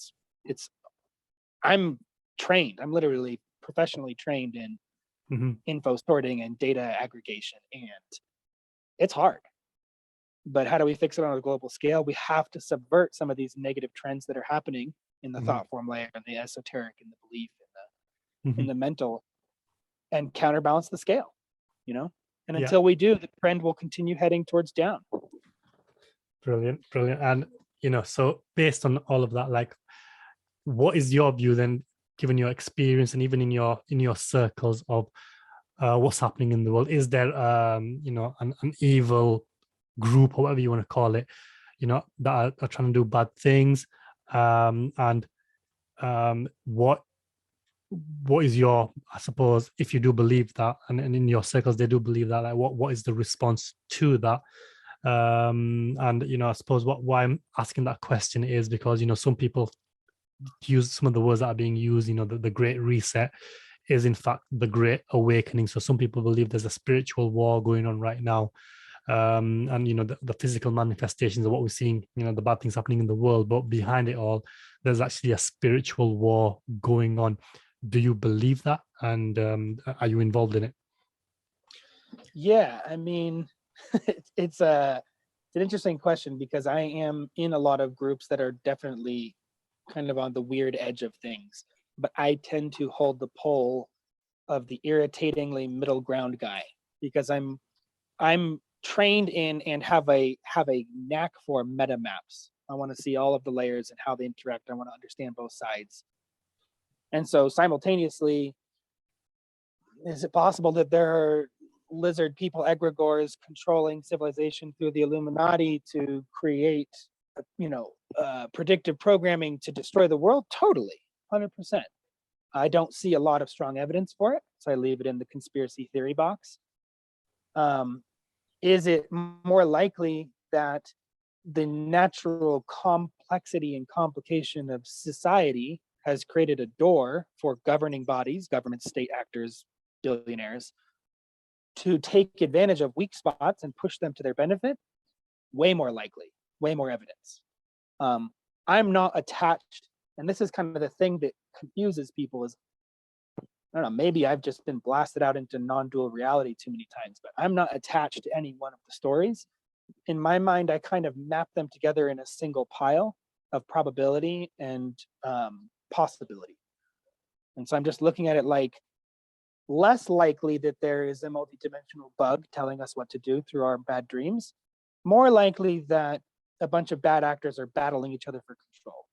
I'm trained, I'm literally professionally trained in info sorting and data aggregation, and it's hard. But how do we fix it on a global scale? We have to subvert some of these negative trends that are happening in the thought form layer and the esoteric and the belief and in the mental, and counterbalance the scale, and until we do, the trend will continue heading towards down. Brilliant. And so based on all of that, like what is your view then, given your experience and even in your circles, of what's happening in the world? Is there an evil group, or whatever you want to call it, that are trying to do bad things, and what is your, I suppose, if you do believe that, and in your circles they do believe that, like what is the response to that? And I suppose why I'm asking that question is because some people use some of the words that are being used, the great reset is in fact the Great Awakening. So some people believe there's a spiritual war going on right now. And the physical manifestations of what we're seeing, the bad things happening in the world, but behind it all, there's actually a spiritual war going on. Do you believe that? And are you involved in it? Yeah, I mean, it's an interesting question, because I am in a lot of groups that are definitely kind of on the weird edge of things, but I tend to hold the pole of the irritatingly middle ground guy, because I'm trained in and have a knack for meta maps. I want to see all of the layers and how they interact. I want to understand both sides. And so simultaneously, is it possible that there are lizard people egregores controlling civilization through the Illuminati to create, predictive programming to destroy the world? Totally, 100%. I don't see a lot of strong evidence for it, so I leave it in the conspiracy theory box. Is it more likely that the natural complexity and complication of society has created a door for governing bodies, government, state actors, billionaires, to take advantage of weak spots and push them to their benefit? Way more likely, way more evidence. I'm not attached, and this is kind of the thing that confuses people, is, I don't know, maybe I've just been blasted out into non-dual reality too many times, but I'm not attached to any one of the stories. In my mind, I kind of map them together in a single pile of probability and possibility. And so I'm just looking at it like, less likely that there is a multidimensional bug telling us what to do through our bad dreams, more likely that a bunch of bad actors are battling each other for control.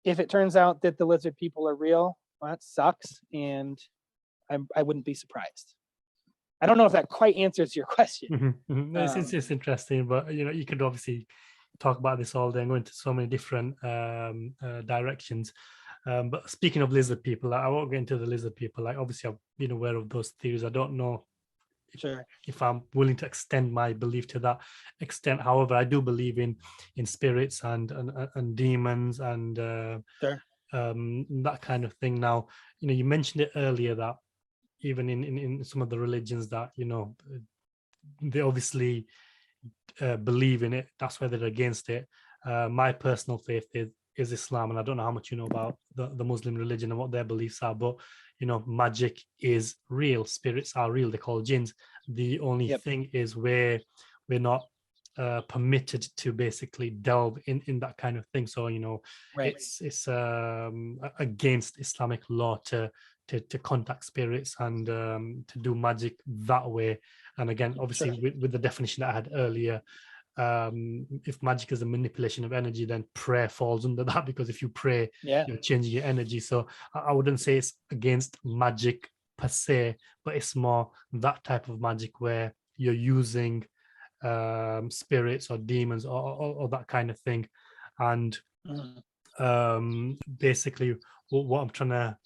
If it turns out that the lizard people are real, well, that sucks, and I wouldn't be surprised. I don't know if that quite answers your question. It's interesting, but you could obviously talk about this all day and go into so many different directions. But speaking of lizard people, I won't get into the lizard people. Like, obviously, I've been aware of those theories. I don't know if I'm willing to extend my belief to that extent. However, I do believe in spirits and demons and that kind of thing. Now, you mentioned it earlier that even in some of the religions that they obviously believe in it. That's why they're against it. My personal faith is Islam, and I don't know how much you know about the Muslim religion and what their beliefs are, but magic is real, spirits are real, they're called jinns. The only thing is we're not permitted to basically delve in that kind of thing. So it's against Islamic law to contact spirits and to do magic that way. And again, obviously with the definition that I had earlier, if magic is a manipulation of energy, then prayer falls under that, because if you pray, you're changing your energy. So I wouldn't say it's against magic per se, but it's more that type of magic where you're using spirits or demons or that kind of thing. And basically what I'm trying to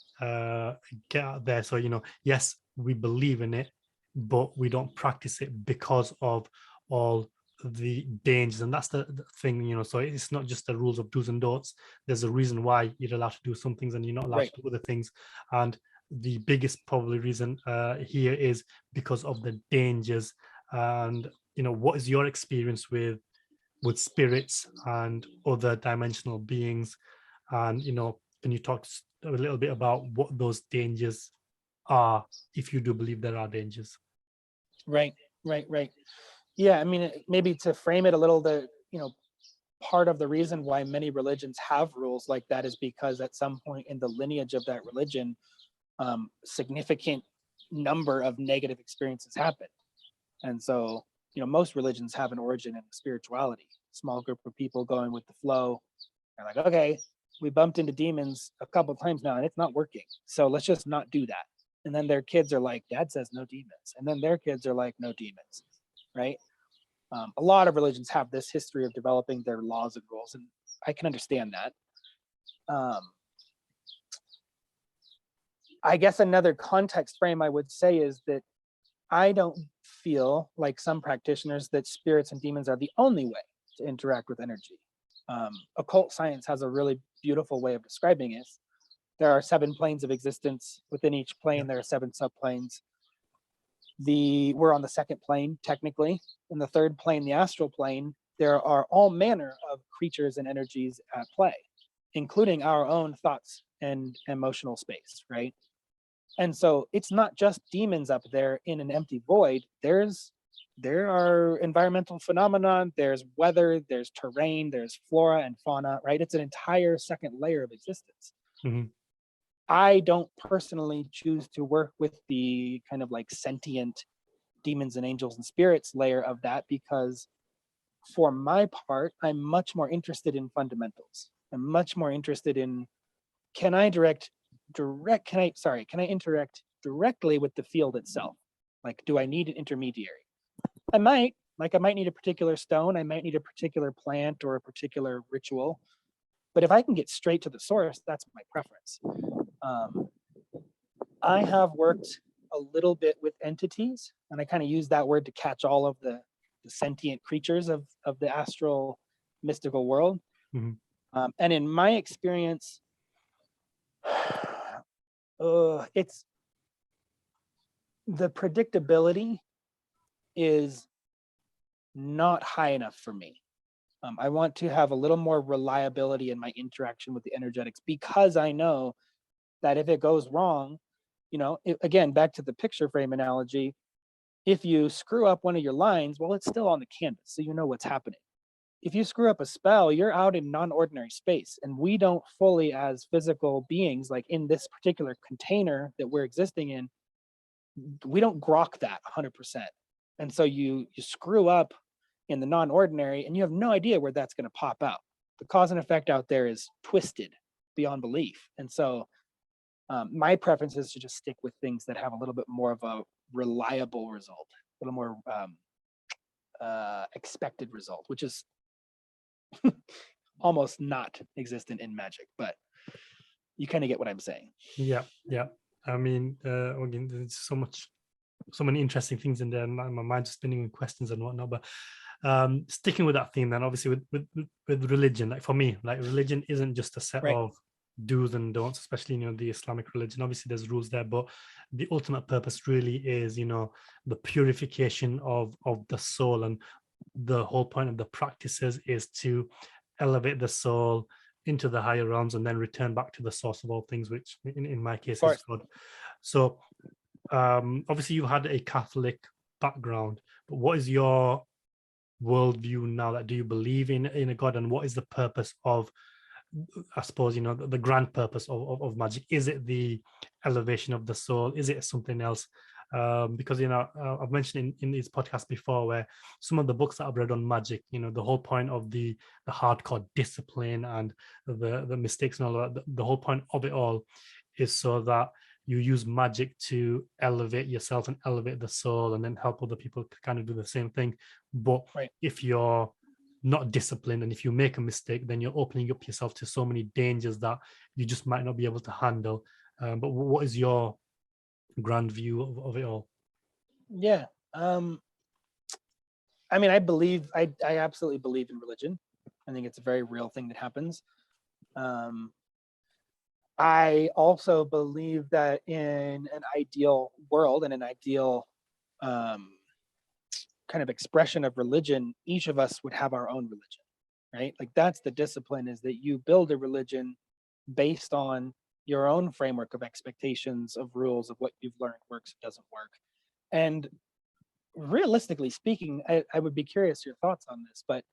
get out there, so yes, we believe in it, but we don't practice it because of all the dangers. And that's the thing, so it's not just the rules of do's and don'ts. There's a reason why you're allowed to do some things and you're not allowed to do other things. And the biggest probably reason here is because of the dangers. And what is your experience with spirits and other dimensional beings? And can you talk a little bit about what those dangers are, if you do believe there are dangers? Right. Yeah, I mean, maybe to frame it a little, part of the reason why many religions have rules like that is because at some point in the lineage of that religion, significant number of negative experiences happen. And so, most religions have an origin in spirituality. Small group of people going with the flow. They're like, okay, we bumped into demons a couple of times now and it's not working, so let's just not do that. And then their kids are like, Dad says no demons. And then their kids are like, no demons, right? A lot of religions have this history of developing their laws and rules, and I can understand that. I guess another context frame I would say is that I don't feel like some practitioners that spirits and demons are the only way to interact with energy. Occult science has a really beautiful way of describing it. there are 7 planes of existence. Within each plane, there are 7 subplanes. We're on the 2nd plane, technically. In the 3rd plane, the astral plane, there are all manner of creatures and energies at play, including our own thoughts and emotional space, right? And so it's not just demons up there in an empty void. There are environmental phenomena, there's weather, there's terrain, there's flora and fauna, right? It's an entire 2nd layer of existence. Mm-hmm. I don't personally choose to work with the kind of like sentient demons and angels and spirits layer of that, because for my part, I'm much more interested in fundamentals. I'm much more interested in, can I interact directly with the field itself? Like, do I need an intermediary? I might need a particular stone, I might need a particular plant or a particular ritual. But if I can get straight to the source, that's my preference. I have worked a little bit with entities, and I kind of use that word to catch all of the sentient creatures of the astral mystical world. Mm-hmm. And in my experience, it's the predictability is not high enough for me. I want to have a little more reliability in my interaction with the energetics, because I know that if it goes wrong, again, back to the picture frame analogy, if you screw up one of your lines, well, it's still on the canvas, so you know what's happening. If you screw up a spell, you're out in non-ordinary space, and we don't fully, as physical beings, like in this particular container that we're existing in, we don't grok that 100%. And so you screw up in the non-ordinary, and you have no idea where that's going to pop out. The cause and effect out there is twisted beyond belief. And so my preference is to just stick with things that have a little bit more of a reliable result, a little more expected result, which is almost not existent in magic, but you kind of get what I'm saying. Yeah. I mean, again, there's so many interesting things in there, and my mind's spinning with questions and whatnot. But sticking with that theme, then obviously with religion, like for me, like religion isn't just a set of do's and don'ts, especially the Islamic religion. Obviously there's rules there, but the ultimate purpose really is the purification of the soul, and the whole point of the practices is to elevate the soul into the higher realms and then return back to the source of all things, which in my case is God. So obviously you had a Catholic background, but what is your worldview now? That do you believe in a God, and what is the purpose of, I suppose, the grand purpose of magic? Is it the elevation of the soul? Is it something else? Because I've mentioned in these podcasts before, where some of the books that I've read on magic, the whole point of the hardcore discipline and the mistakes and all that, the whole point of it all is so that you use magic to elevate yourself and elevate the soul, and then help other people to kind of do the same thing. But if you're not disciplined, and if you make a mistake, then you're opening up yourself to so many dangers that you just might not be able to handle. But what is your grand view of it all? Yeah. I mean, I absolutely believe in religion. I think it's a very real thing that happens. I also believe that in an ideal world and an ideal kind of expression of religion, each of us would have our own religion, right? Like that's the discipline, is that you build a religion based on your own framework of expectations, of rules, of what you've learned works, doesn't work. And realistically speaking, I would be curious your thoughts on this, but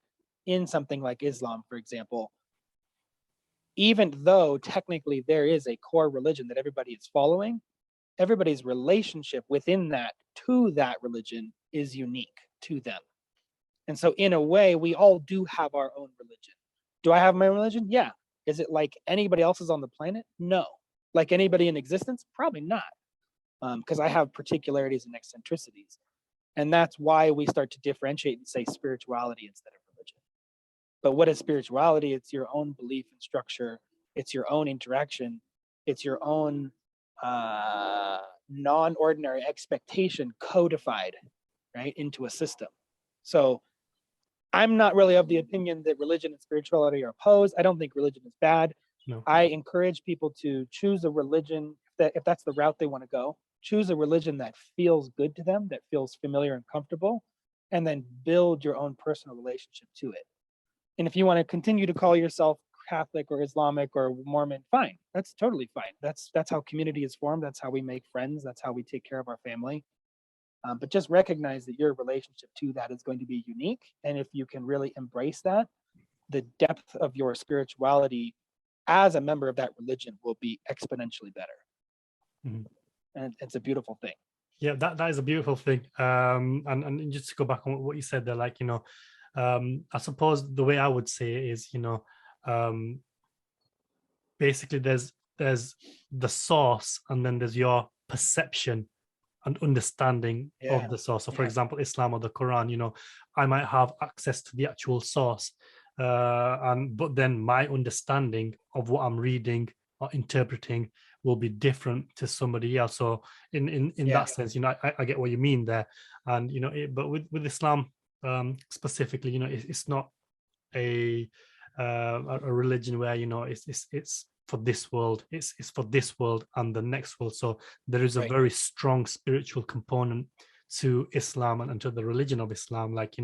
in something like Islam, for example, even though technically there is a core religion that everybody is following, everybody's relationship within that to that religion is unique to them. And so in a way, we all do have our own religion. Do I have my own religion? Yeah. Is it like anybody else's on the planet? No. Like anybody in existence? Probably not. Because I have particularities and eccentricities. And that's why we start to differentiate and say spirituality instead of religion. But what is spirituality? It's your own belief and structure. It's your own interaction. It's your own non-ordinary expectation codified, right, into a system. So I'm not really of the opinion that religion and spirituality are opposed. I don't think religion is bad. No. I encourage people to choose a religion that, if that's the route they want to go, choose a religion that feels good to them, that feels familiar and comfortable, and then build your own personal relationship to it. And if you want to continue to call yourself Catholic or Islamic or Mormon, fine. That's totally fine. That's how community is formed. That's how we make friends. That's how we take care of our family. But just recognize that your relationship to that is going to be unique. And if you can really embrace that, the depth of your spirituality as a member of that religion will be exponentially better. Mm-hmm. And it's a beautiful thing. Yeah, that is a beautiful thing. And just to go back on what you said there, like, I suppose the way I would say it is, basically there's the source, and then there's your perception and understanding of the source. So for example, Islam or the Quran, I might have access to the actual source, but then my understanding of what I'm reading or interpreting will be different to somebody else. So in that sense, I get what you mean there. And but with Islam specifically, it's not a religion where it's for this world, it's for this world and the next world. So there is a very strong spiritual component to Islam and to the religion of Islam, like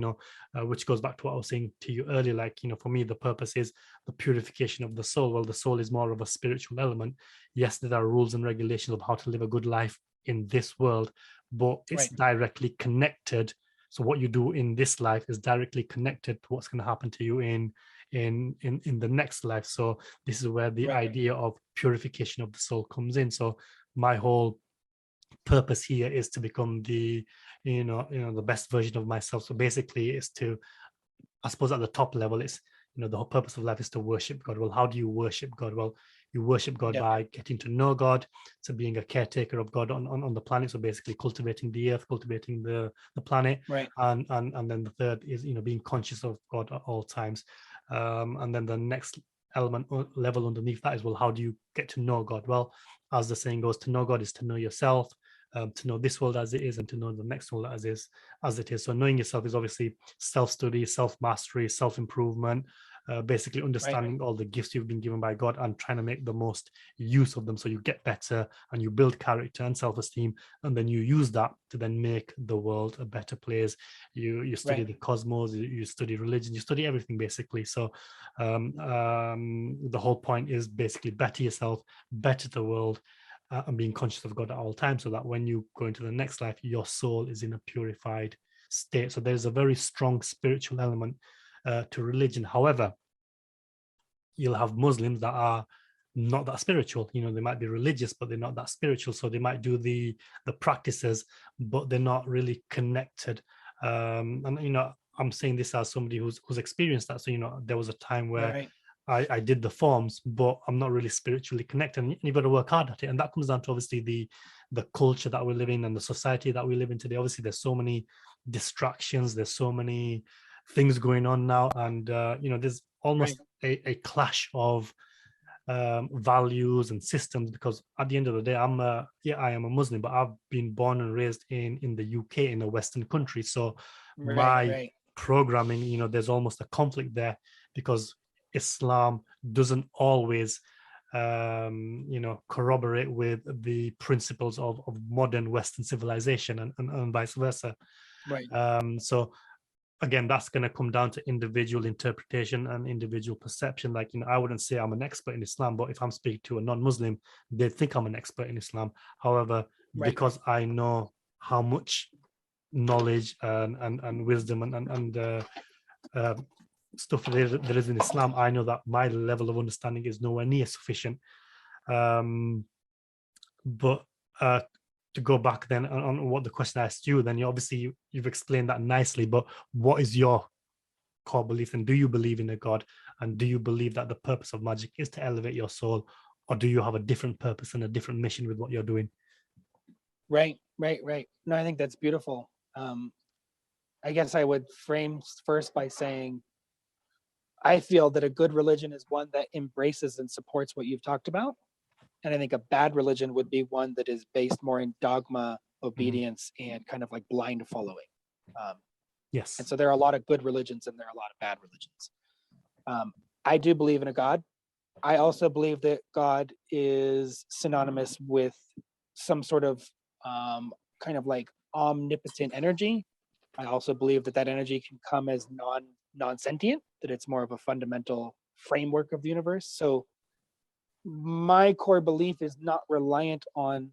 which goes back to what I was saying to you earlier, like for me the purpose is the purification of the soul. Well, the soul is more of a spiritual element. Yes, there are rules and regulations of how to live a good life in this world, but it's directly connected. So what you do in this life is directly connected to what's going to happen to you in the next life. So this is where the idea of purification of the soul comes in. So my whole purpose here is to become the the best version of myself. So basically it's to, I suppose at the top level, it's the whole purpose of life is to worship God. Well, how do you worship God? Well, you worship God by getting to know God, so being a caretaker of God on the planet. So basically cultivating the earth, cultivating the planet, and then the third is being conscious of God at all times. And then the next element or level underneath that is, well, how do you get to know God? Well, as the saying goes, to know God is to know yourself, to know this world as it is, and to know the next world as it is. So knowing yourself is obviously self-study, self-mastery, self-improvement, basically understanding all the gifts you've been given by God and trying to make the most use of them, so you get better and you build character and self-esteem, and then you use that to then make the world a better place. You study the cosmos, you study religion, you study everything basically. So the whole point is basically better yourself, better the world, and being conscious of God at all times, so that when you go into the next life, your soul is in a purified state. So there's a very strong spiritual element to religion. However, you'll have Muslims that are not that spiritual. They might be religious, but they're not that spiritual. So they might do the practices, but they're not really connected. And I'm saying this as somebody who's experienced that. So there was a time where I did the forms, but I'm not really spiritually connected. And you've got to work hard at it. And that comes down to obviously the culture that we live in and the society that we live in today. Obviously, there's so many distractions. There's so many things going on now. And, there's almost a clash of values and systems, because at the end of the day, I am a Muslim, but I've been born and raised in the UK, in a Western country. So my programming, there's almost a conflict there, because Islam doesn't always corroborate with the principles of modern Western civilization, and vice versa. So again, that's going to come down to individual interpretation and individual perception. Like, I wouldn't say I'm an expert in Islam, but if I'm speaking to a non-Muslim, they think I'm an expert in Islam. However, because I know how much knowledge and wisdom and stuff there is in Islam, I know that my level of understanding is nowhere near sufficient. But to go back then on what the question I asked you, then you've explained that nicely, but what is your core belief, and do you believe in a God, and do you believe that the purpose of magic is to elevate your soul, or do you have a different purpose and a different mission with what you're doing? Right. No, I think that's beautiful. I guess I would frame first by saying I feel that a good religion is one that embraces and supports what you've talked about. And I think a bad religion would be one that is based more in dogma, obedience, and kind of like blind following. Yes. And so there are a lot of good religions and there are a lot of bad religions. I do believe in a God. I also believe that God is synonymous with some sort of kind of like omnipotent energy. I also believe that that energy can come as non-sentient, that it's more of a fundamental framework of the universe. So my core belief is not reliant on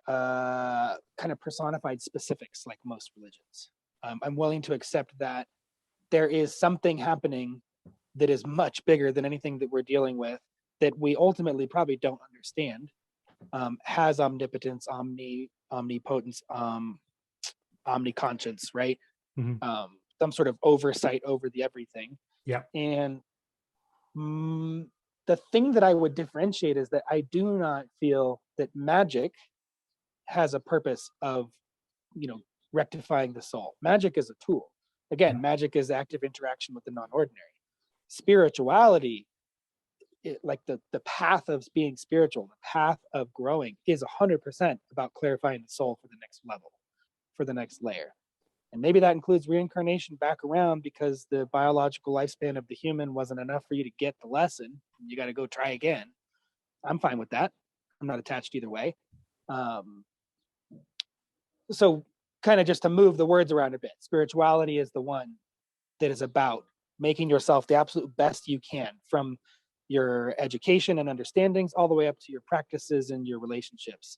kind of personified specifics like most religions. I'm willing to accept that there is something happening that is much bigger than anything that we're dealing with, that we ultimately probably don't understand, has omnipotence, omnipotence, omniconscience, right? Some sort of oversight over the everything. Yeah. And the thing that I would differentiate is that I do not feel that magic has a purpose of, rectifying the soul. Magic is a tool. Again, magic is active interaction with the non-ordinary. Spirituality, like the path of being spiritual, the path of growing, is 100% about clarifying the soul for the next level, for the next layer. And maybe that includes reincarnation back around because the biological lifespan of the human wasn't enough for you to get the lesson. You got to go try again. I'm fine with that. I'm not attached either way. So kind of just to move the words around a bit, spirituality is the one that is about making yourself the absolute best you can, from your education and understandings all the way up to your practices and your relationships.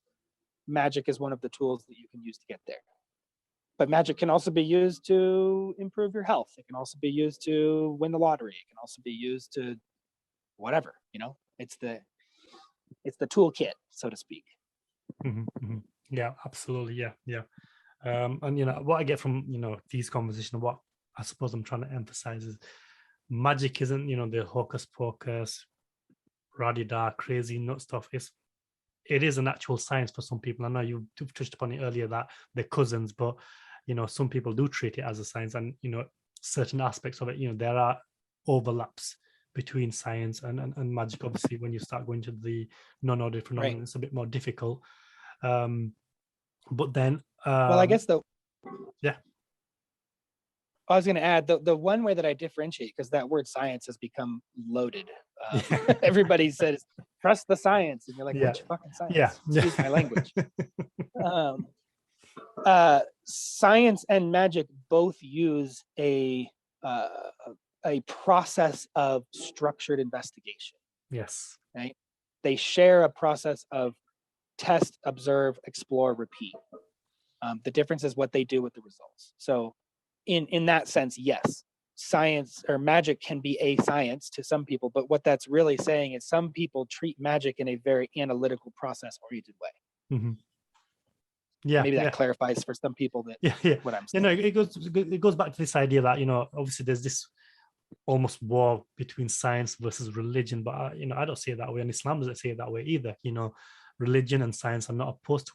Magic is one of the tools that you can use to get there. But magic can also be used to improve your health. It can also be used to win the lottery. It can also be used to whatever, it's the toolkit, so to speak. Yeah, absolutely. Yeah. And what I get from these conversations, what I suppose I'm trying to emphasize is magic isn't the hocus pocus, radida, crazy nut stuff. It is an actual science for some people. I know you've touched upon it earlier that they're cousins, but some people do treat it as a science, and certain aspects of it, there are overlaps between science and magic. Obviously, when you start going to the non-ordinary phenomenon, it's a bit more difficult. But then, well, I guess yeah, I was going to add the one way that I differentiate, because that word science has become loaded. Everybody says trust the science, and you're like, which fucking science? Yeah. Excuse my language. Science and magic both use a process of structured investigation. Yes. Right. They share a process of test, observe, explore, repeat. The difference is what they do with the results. So in that sense, yes, science or magic can be a science to some people, but what that's really saying is some people treat magic in a very analytical, process-oriented way. Yeah, maybe that clarifies for some people that what I'm saying. It goes back to this idea that obviously there's this almost war between science versus religion, but I don't see it that way, and Islam doesn't see it that way either. Religion and science are not opposed to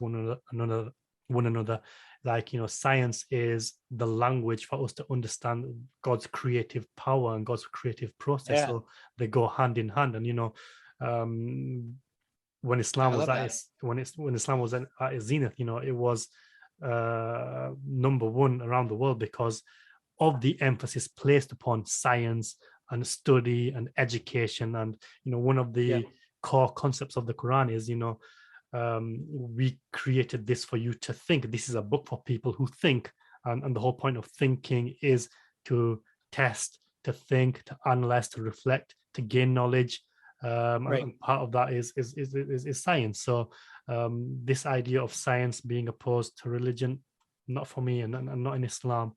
one another. Like, science is the language for us to understand God's creative power and God's creative process. So they go hand in hand. And when Islam was at its when Islam was at its zenith, it was number one around the world because of the emphasis placed upon science and study and education. And one of the core concepts of the Quran is we created this for you to think. This is a book for people who think, and the whole point of thinking is to test, to think, to analyze, to reflect, to gain knowledge. And part of that is science. So this idea of science being opposed to religion, not for me, and not in Islam,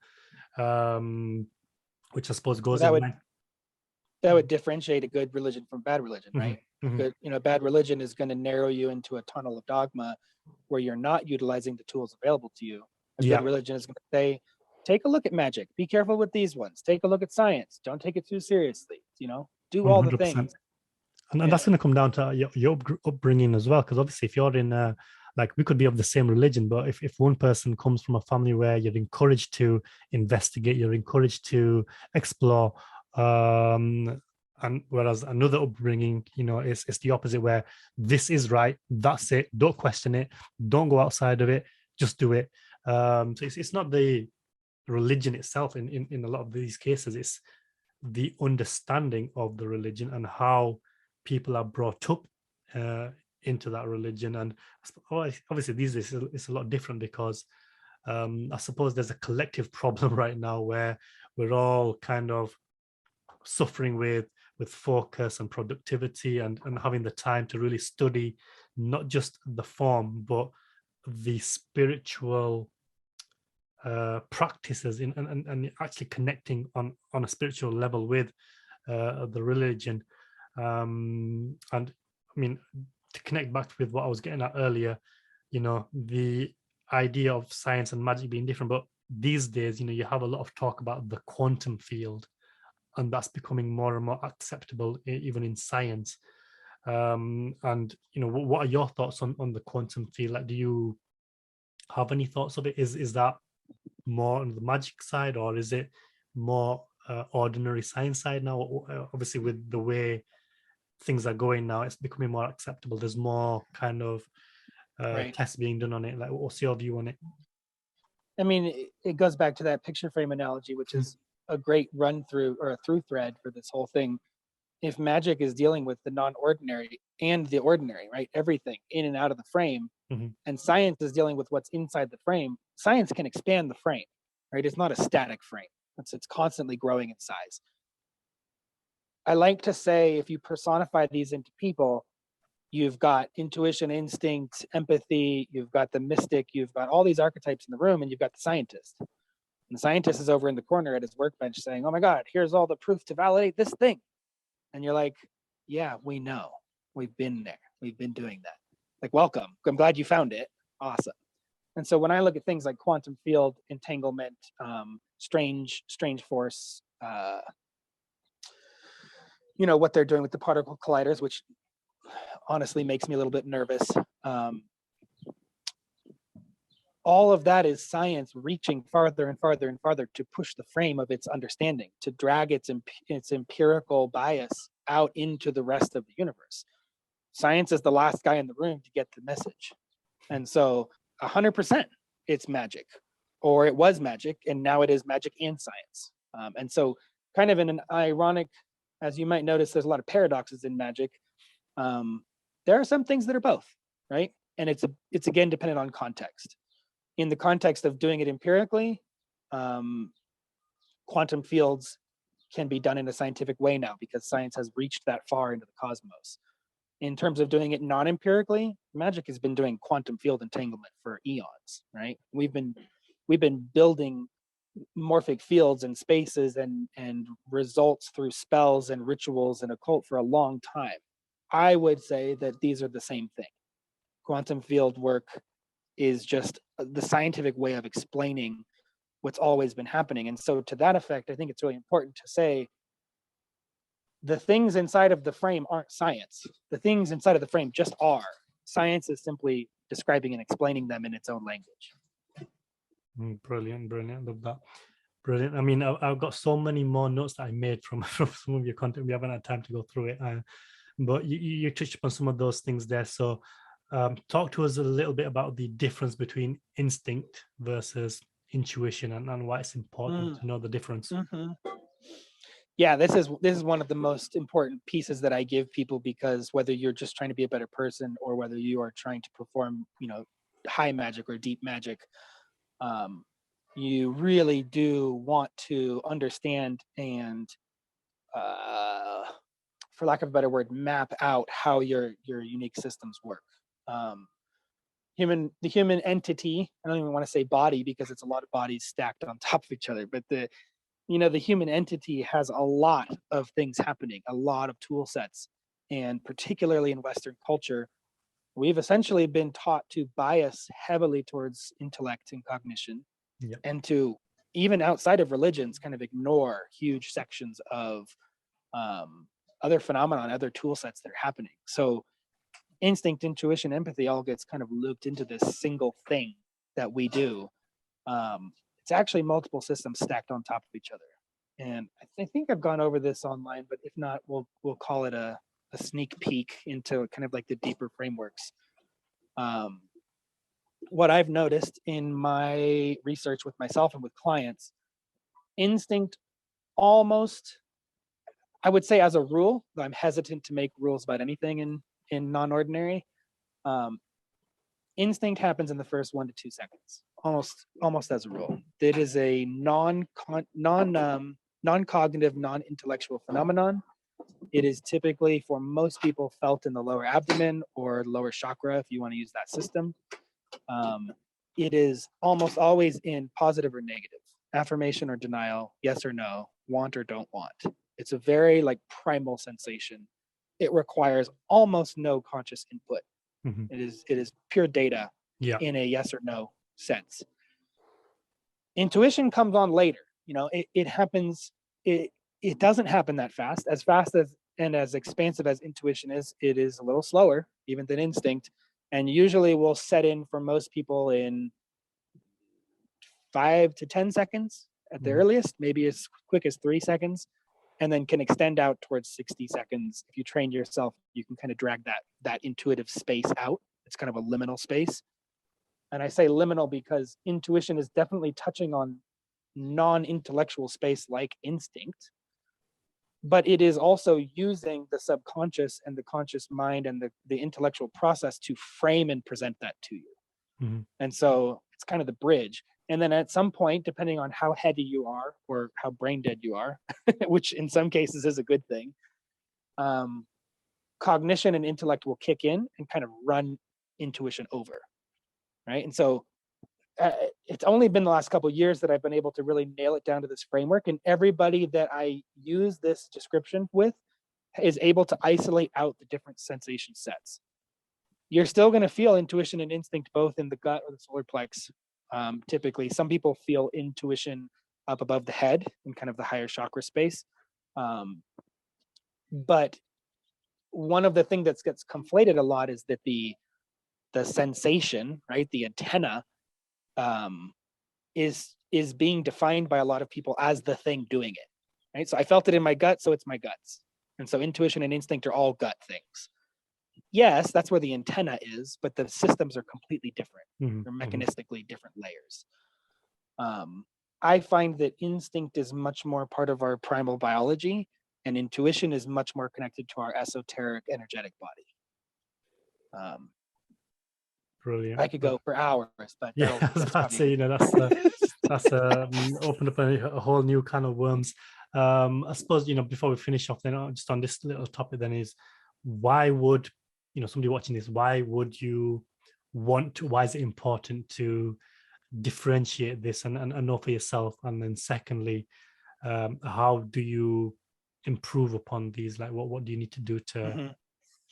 which I suppose goes that would differentiate a good religion from bad religion, right? Good, bad religion is going to narrow you into a tunnel of dogma where you're not utilizing the tools available to you. A good religion is going to say, take a look at magic, be careful with these ones, take a look at science, don't take it too seriously, do all 100%. The things. And that's going to come down to your upbringing as well, because obviously if you're in we could be of the same religion, but if one person comes from a family where you're encouraged to investigate, you're encouraged to explore, and whereas another upbringing, is the opposite, where this is right, that's it, don't question it, don't go outside of it, just do it. So it's not the religion itself in a lot of these cases, it's the understanding of the religion and how people are brought up into that religion. And obviously these days it's a lot different, because I suppose there's a collective problem right now where we're all kind of suffering with focus and productivity, and having the time to really study not just the form but the spiritual practices and actually connecting on a spiritual level with the religion. And I mean, to connect back with what I was getting at earlier, the idea of science and magic being different, but these days, you have a lot of talk about the quantum field, and that's becoming more and more acceptable even in science. And what are your thoughts on the quantum field? Like, do you have any thoughts of it? Is that more on the magic side, or is it more ordinary science side now? Obviously, with the way things are going now, it's becoming more acceptable. There's more kind of Right. tests being done on it. Like, what's your view on it? I mean, it goes back to that picture frame analogy, which is a great run through or a through thread for this whole thing. If magic is dealing with the non-ordinary and the ordinary, right? Everything in and out of the frame, and science is dealing with what's inside the frame, science can expand the frame, right? It's not a static frame. It's constantly growing in size. I like to say, if you personify these into people, you've got intuition, instinct, empathy, you've got the mystic, you've got all these archetypes in the room, and you've got the scientist. And the scientist is over in the corner at his workbench saying, oh my God, here's all the proof to validate this thing. And you're like, yeah, we know. We've been there. We've been doing that. Like, welcome. I'm glad you found it. Awesome. And so when I look at things like quantum field, entanglement, strange force, what they're doing with the particle colliders, which honestly makes me a little bit nervous. All of that is science reaching farther and farther and farther to push the frame of its understanding, to drag its empirical bias out into the rest of the universe. Science is the last guy in the room to get the message. And so 100% it's magic, or it was magic, and now it is magic and science. And so kind of in an ironic, as you might notice, there's a lot of paradoxes in magic. There are some things that are both, right? And it's again dependent on context. In the context of doing it empirically, quantum fields can be done in a scientific way now because science has reached that far into the cosmos. In terms of doing it non-empirically, magic has been doing quantum field entanglement for eons, right? We've been building morphic fields and spaces and results through spells and rituals and occult for a long time. I would say that these are the same thing. Quantum field work is just the scientific way of explaining what's always been happening. And so to that effect, I think it's really important to say the things inside of the frame aren't science. The things inside of the frame just are. Science is simply describing and explaining them in its own language. Brilliant. Love that. Brilliant. I mean, I've got so many more notes that I made from some of your content. We haven't had time to go through it. But you touched upon some of those things there. So talk to us a little bit about the difference between instinct versus intuition, and why it's important to know the difference. Yeah, this is one of the most important pieces that I give people, because whether you're just trying to be a better person or whether you are trying to perform, high magic or deep magic, you really do want to understand and, for lack of a better word, map out how your unique systems work. The human entity, I don't even want to say body because it's a lot of bodies stacked on top of each other, but the human entity has a lot of things happening, a lot of tool sets. And particularly in Western culture, we've essentially been taught to bias heavily towards intellect and cognition, and to, even outside of religions, kind of ignore huge sections of other phenomenon, other tool sets that are happening. So instinct, intuition, empathy all gets kind of looped into this single thing that we do. It's actually multiple systems stacked on top of each other. And I think I've gone over this online, but if not, we'll call it a sneak peek into kind of like the deeper frameworks. What I've noticed in my research with myself and with clients, instinct almost, I would say as a rule, though I'm hesitant to make rules about anything in non-ordinary, instinct happens in the first 1 to 2 seconds, almost as a rule. It is a non-cognitive, non-intellectual phenomenon. It is typically, for most people, felt in the lower abdomen or lower chakra, if you want to use that system. It is almost always in positive or negative, affirmation or denial, yes or no, want or don't want. It's a very like primal sensation. It requires almost no conscious input. Mm-hmm. It is pure data in a yes or no sense. Intuition comes on later. You know, it happens. It doesn't happen that fast. As and as expansive as intuition is, it is a little slower even than instinct, and usually will set in for most people in 5 to 10 seconds at the earliest, maybe as quick as 3 seconds, and then can extend out towards 60 seconds. If you train yourself, you can kind of drag that intuitive space out. It's kind of a liminal space. And I say liminal because intuition is definitely touching on non-intellectual space like instinct, but it is also using the subconscious and the conscious mind and the intellectual process to frame and present that to you. Mm-hmm. And so it's kind of the bridge. And then at some point, depending on how heady you are or how brain dead you are, which in some cases is a good thing, cognition and intellect will kick in and kind of run intuition over, right? And so it's only been the last couple of years that I've been able to really nail it down to this framework. And everybody that I use this description with is able to isolate out the different sensation sets. You're still going to feel intuition and instinct both in the gut or the solar plex. Typically, some people feel intuition up above the head in kind of the higher chakra space. But one of the things that gets conflated a lot is that the sensation, right, the antenna, is being defined by a lot of people as the thing doing it, right? So I felt it in my gut, so it's my guts. And so intuition and instinct are all gut things. Yes, that's where the antenna is, but the systems are completely different. Mm-hmm. They're mechanistically different layers. I find that instinct is much more part of our primal biology, and intuition is much more connected to our esoteric energetic body. Brilliant. I could go for hours, but yeah, I was about to say, you know, that's opened up a whole new kind of worms. I suppose, you know, before we finish off, then just on this little topic, then is why would, you know, somebody watching this, why would you want to? Why is it important to differentiate this and know for yourself? And then, secondly, how do you improve upon these? Like, what do you need to do to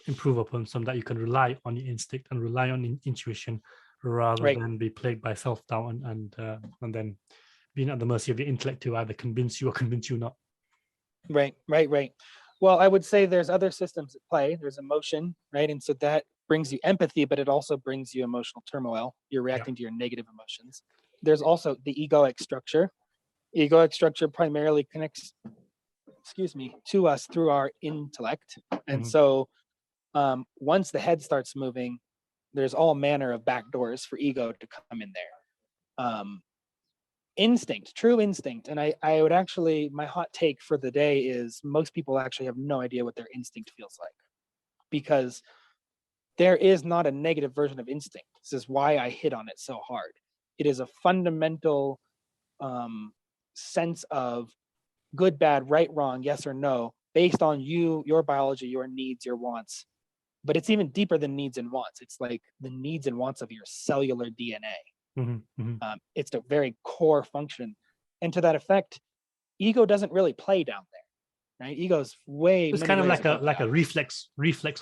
improve upon some that you can rely on your instinct and rely on intuition rather than be plagued by self-doubt and then being at the mercy of your intellect to either convince you or convince you not. Right. Well, I would say there's other systems at play. There's emotion, right? And so that brings you empathy, but it also brings you emotional turmoil. You're reacting to your negative emotions. There's also the egoic structure. Egoic structure primarily connects, to us through our intellect. And so once the head starts moving, there's all manner of back doors for ego to come in there. Instinct, true instinct. And I would actually, my hot take for the day is most people actually have no idea what their instinct feels like, because there is not a negative version of instinct. This is why I hit on it so hard. It is a fundamental sense of good, bad, right, wrong, yes or no, based on you, your biology, your needs, your wants. But it's even deeper than needs and wants. It's like the needs and wants of your cellular DNA. It's a very core function. And to that effect, ego doesn't really play down there, right? Ego's it's kind of like a reflex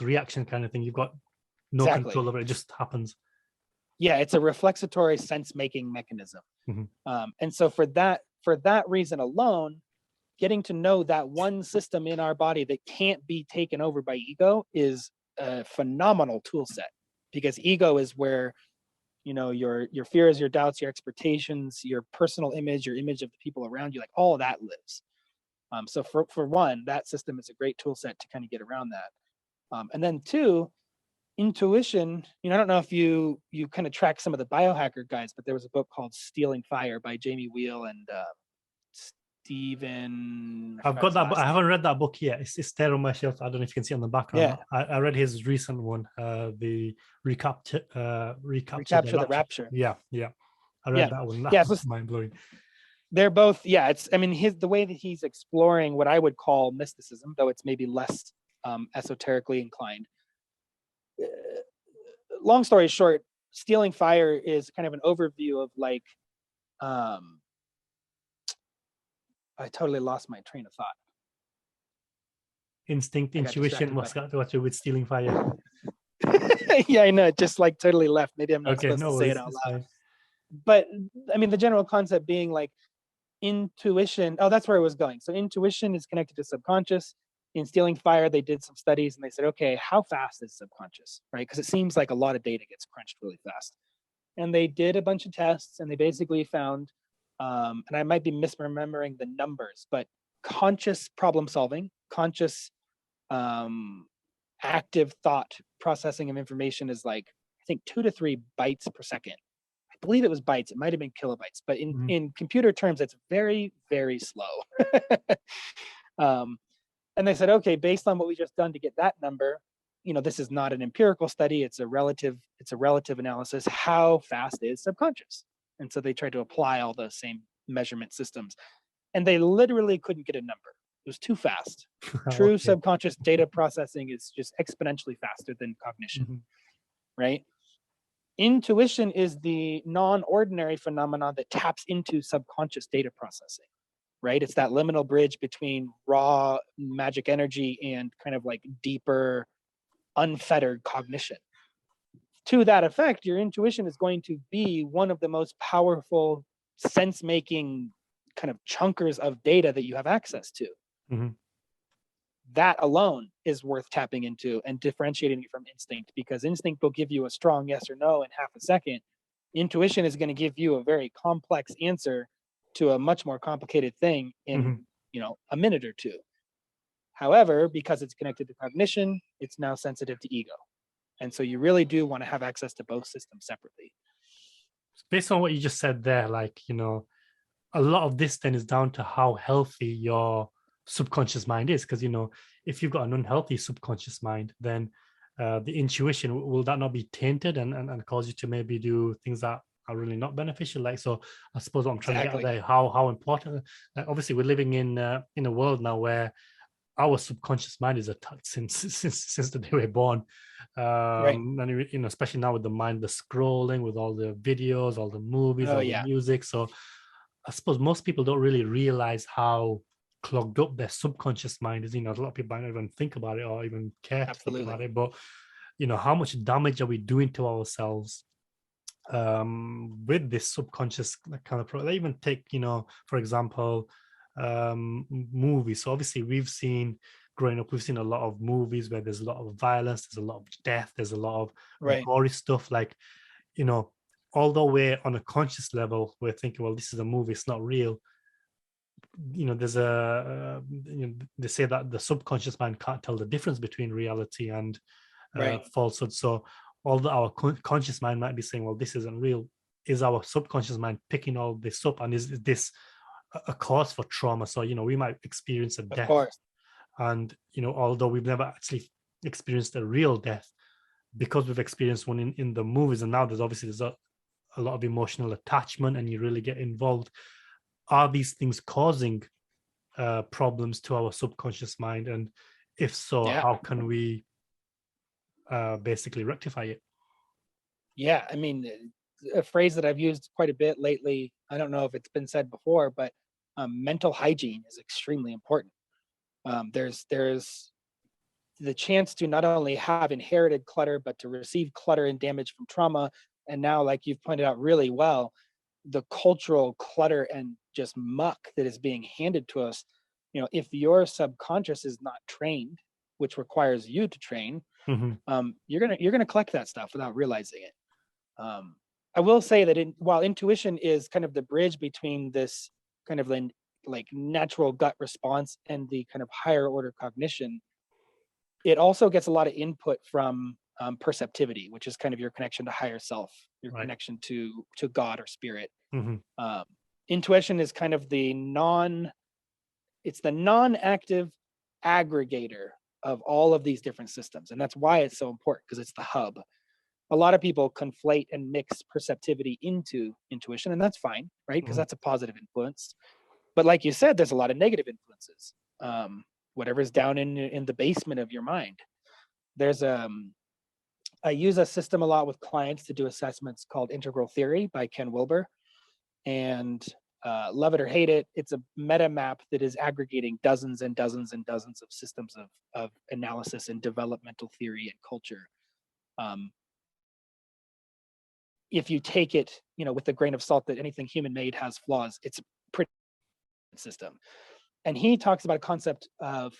reaction kind of thing. You've got no control over it. It just happens. Yeah, it's a reflexatory sense-making mechanism. And so for that reason alone, getting to know that one system in our body that can't be taken over by ego is a phenomenal tool set, because ego is where, you know, your fears, your doubts, your expectations, your personal image, your image of the people around you, like all of that lives. So for one, that system is a great tool set to kind of get around that. And then two, intuition, you know, I don't know if you kind of track some of the biohacker guys, but there was a book called Stealing Fire by Jamie Wheel and Stephen. I've got that, but I haven't read that book yet. It's there on my shelf. I don't know if you can see it on the background. Yeah. I read his recent one, the Recapture the Rapture. Yeah. I read that one. That Yeah, was mind blowing. They're both, the way that he's exploring what I would call mysticism, though it's maybe less esoterically inclined. Long story short, Stealing Fire is kind of an overview of like, I totally lost my train of thought. Instinct, intuition, what's got to do with Stealing Fire? Yeah, I know, it just like totally left. Maybe I'm not supposed to say it out loud. Fine. But I mean, the general concept being like intuition. Oh, that's where I was going. So intuition is connected to subconscious. In Stealing Fire, they did some studies and they said, okay, how fast is subconscious, right? Because it seems like a lot of data gets crunched really fast. And they did a bunch of tests and they basically found, and I might be misremembering the numbers, but conscious problem solving, conscious active thought processing of information is like, I think 2 to 3 bytes per second. I believe it was bytes. It might have been kilobytes, but in computer terms, it's very, very slow. And they said, okay, based on what we just done to get that number, this is not an empirical study. It's a relative analysis. How fast is subconscious? And so they tried to apply all the same measurement systems and they literally couldn't get a number. It was too fast. True subconscious data processing is just exponentially faster than cognition, right? Intuition is the non-ordinary phenomenon that taps into subconscious data processing, right? It's that liminal bridge between raw magic energy and kind of like deeper, unfettered cognition. To that effect, your intuition is going to be one of the most powerful sense-making kind of chunkers of data that you have access to. That alone is worth tapping into and differentiating it from instinct, because instinct will give you a strong yes or no in half a second. Intuition is going to give you a very complex answer to a much more complicated thing in a minute or two. However, because it's connected to cognition, it's now sensitive to ego. And so you really do want to have access to both systems separately. Based on what you just said there, a lot of this then is down to how healthy your subconscious mind is. Because, if you've got an unhealthy subconscious mind, then the intuition, will that not be tainted and cause you to maybe do things that are really not beneficial? So I suppose what I'm trying to get at there, how important, obviously we're living in a world now where our subconscious mind is attacked since the day we're born. Right. And especially now with the mind, the scrolling, with all the videos, all the movies, the music. So I suppose most people don't really realize how clogged up their subconscious mind is. A lot of people might not even think about it or even care to think about it. But how much damage are we doing to ourselves with this subconscious kind of even take, for example, movies. So obviously growing up, we've seen a lot of movies where there's a lot of violence, there's a lot of death, there's a lot of gory stuff. Although we're on a conscious level, we're thinking, well, this is a movie, it's not real. There's they say that the subconscious mind can't tell the difference between reality and falsehood. So although our conscious mind might be saying, well, this isn't real, is our subconscious mind picking all this up, and is this a cause for trauma? So we might experience a death, and although we've never actually experienced a real death, because we've experienced one in the movies, and now there's a lot of emotional attachment and you really get involved. Are these things causing problems to our subconscious mind? And if so, how can we basically rectify it? Yeah, I mean, a phrase that I've used quite a bit lately, I don't know if it's been said before, but mental hygiene is extremely important. There's the chance to not only have inherited clutter, but to receive clutter and damage from trauma. And now, like you've pointed out really well, the cultural clutter and just muck that is being handed to us. If your subconscious is not trained, which requires you to train, you're gonna collect that stuff without realizing it. I will say that while intuition is kind of the bridge between this kind of like natural gut response and the kind of higher order cognition, it also gets a lot of input from perceptivity, which is kind of your connection to higher self, your connection to God or spirit. Intuition is kind of the it's the non-active aggregator of all of these different systems. And that's why it's so important, because it's the hub. A lot of people conflate and mix perceptivity into intuition, and that's fine, right? Because that's a positive influence. But like you said, there's a lot of negative influences. Whatever's down in the basement of your mind. There's I use a system a lot with clients to do assessments called Integral Theory by Ken Wilber. And love it or hate it, it's a meta map that is aggregating dozens and dozens and dozens of systems of analysis and developmental theory and culture. If you take it, with a grain of salt that anything human made has flaws, it's a pretty system. And he talks about a concept of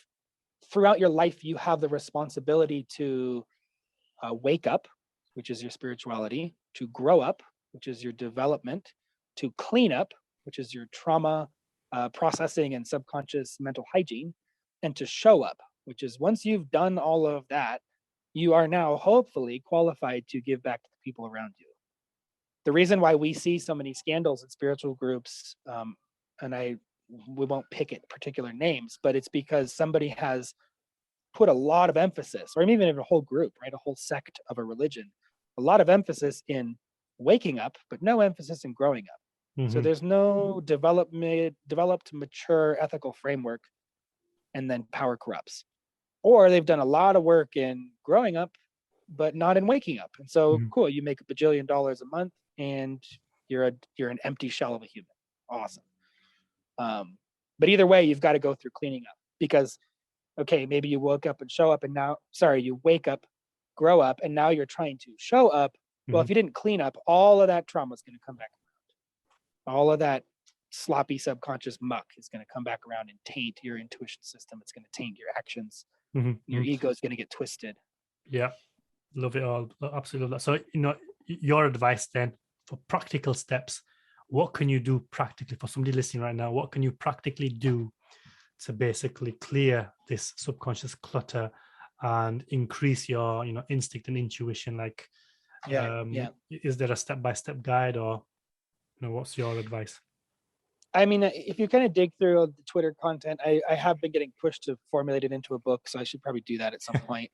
throughout your life, you have the responsibility to wake up, which is your spirituality, to grow up, which is your development, to clean up, which is your trauma processing and subconscious mental hygiene, and to show up, which is once you've done all of that, you are now hopefully qualified to give back to the people around you. The reason why we see so many scandals in spiritual groups, and we won't pick at particular names, but it's because somebody has put a lot of emphasis, or even a whole group, right, a whole sect of a religion, a lot of emphasis in waking up, but no emphasis in growing up. So there's no developed, mature ethical framework, and then power corrupts. Or they've done a lot of work in growing up, but not in waking up. And so cool, you make $1 bajillion a month, and you're an empty shell of a human. Awesome. But either way, you've got to go through cleaning up, because okay, maybe you woke up and show up, and now, you wake up, grow up, and now you're trying to show up. Well, if you didn't clean up, all of that trauma is going to come back around. All of that sloppy subconscious muck is going to come back around and taint your intuition system. It's going to taint your actions. Your ego is going to get twisted. Yeah, love it all. Absolutely love that. So, your advice then for practical steps, what can you do practically for somebody listening right now? What can you practically do to basically clear this subconscious clutter and increase your, instinct and intuition? Is there a step-by-step guide, or what's your advice? I mean, if you kind of dig through the Twitter content, I have been getting pushed to formulate it into a book, so I should probably do that at some point.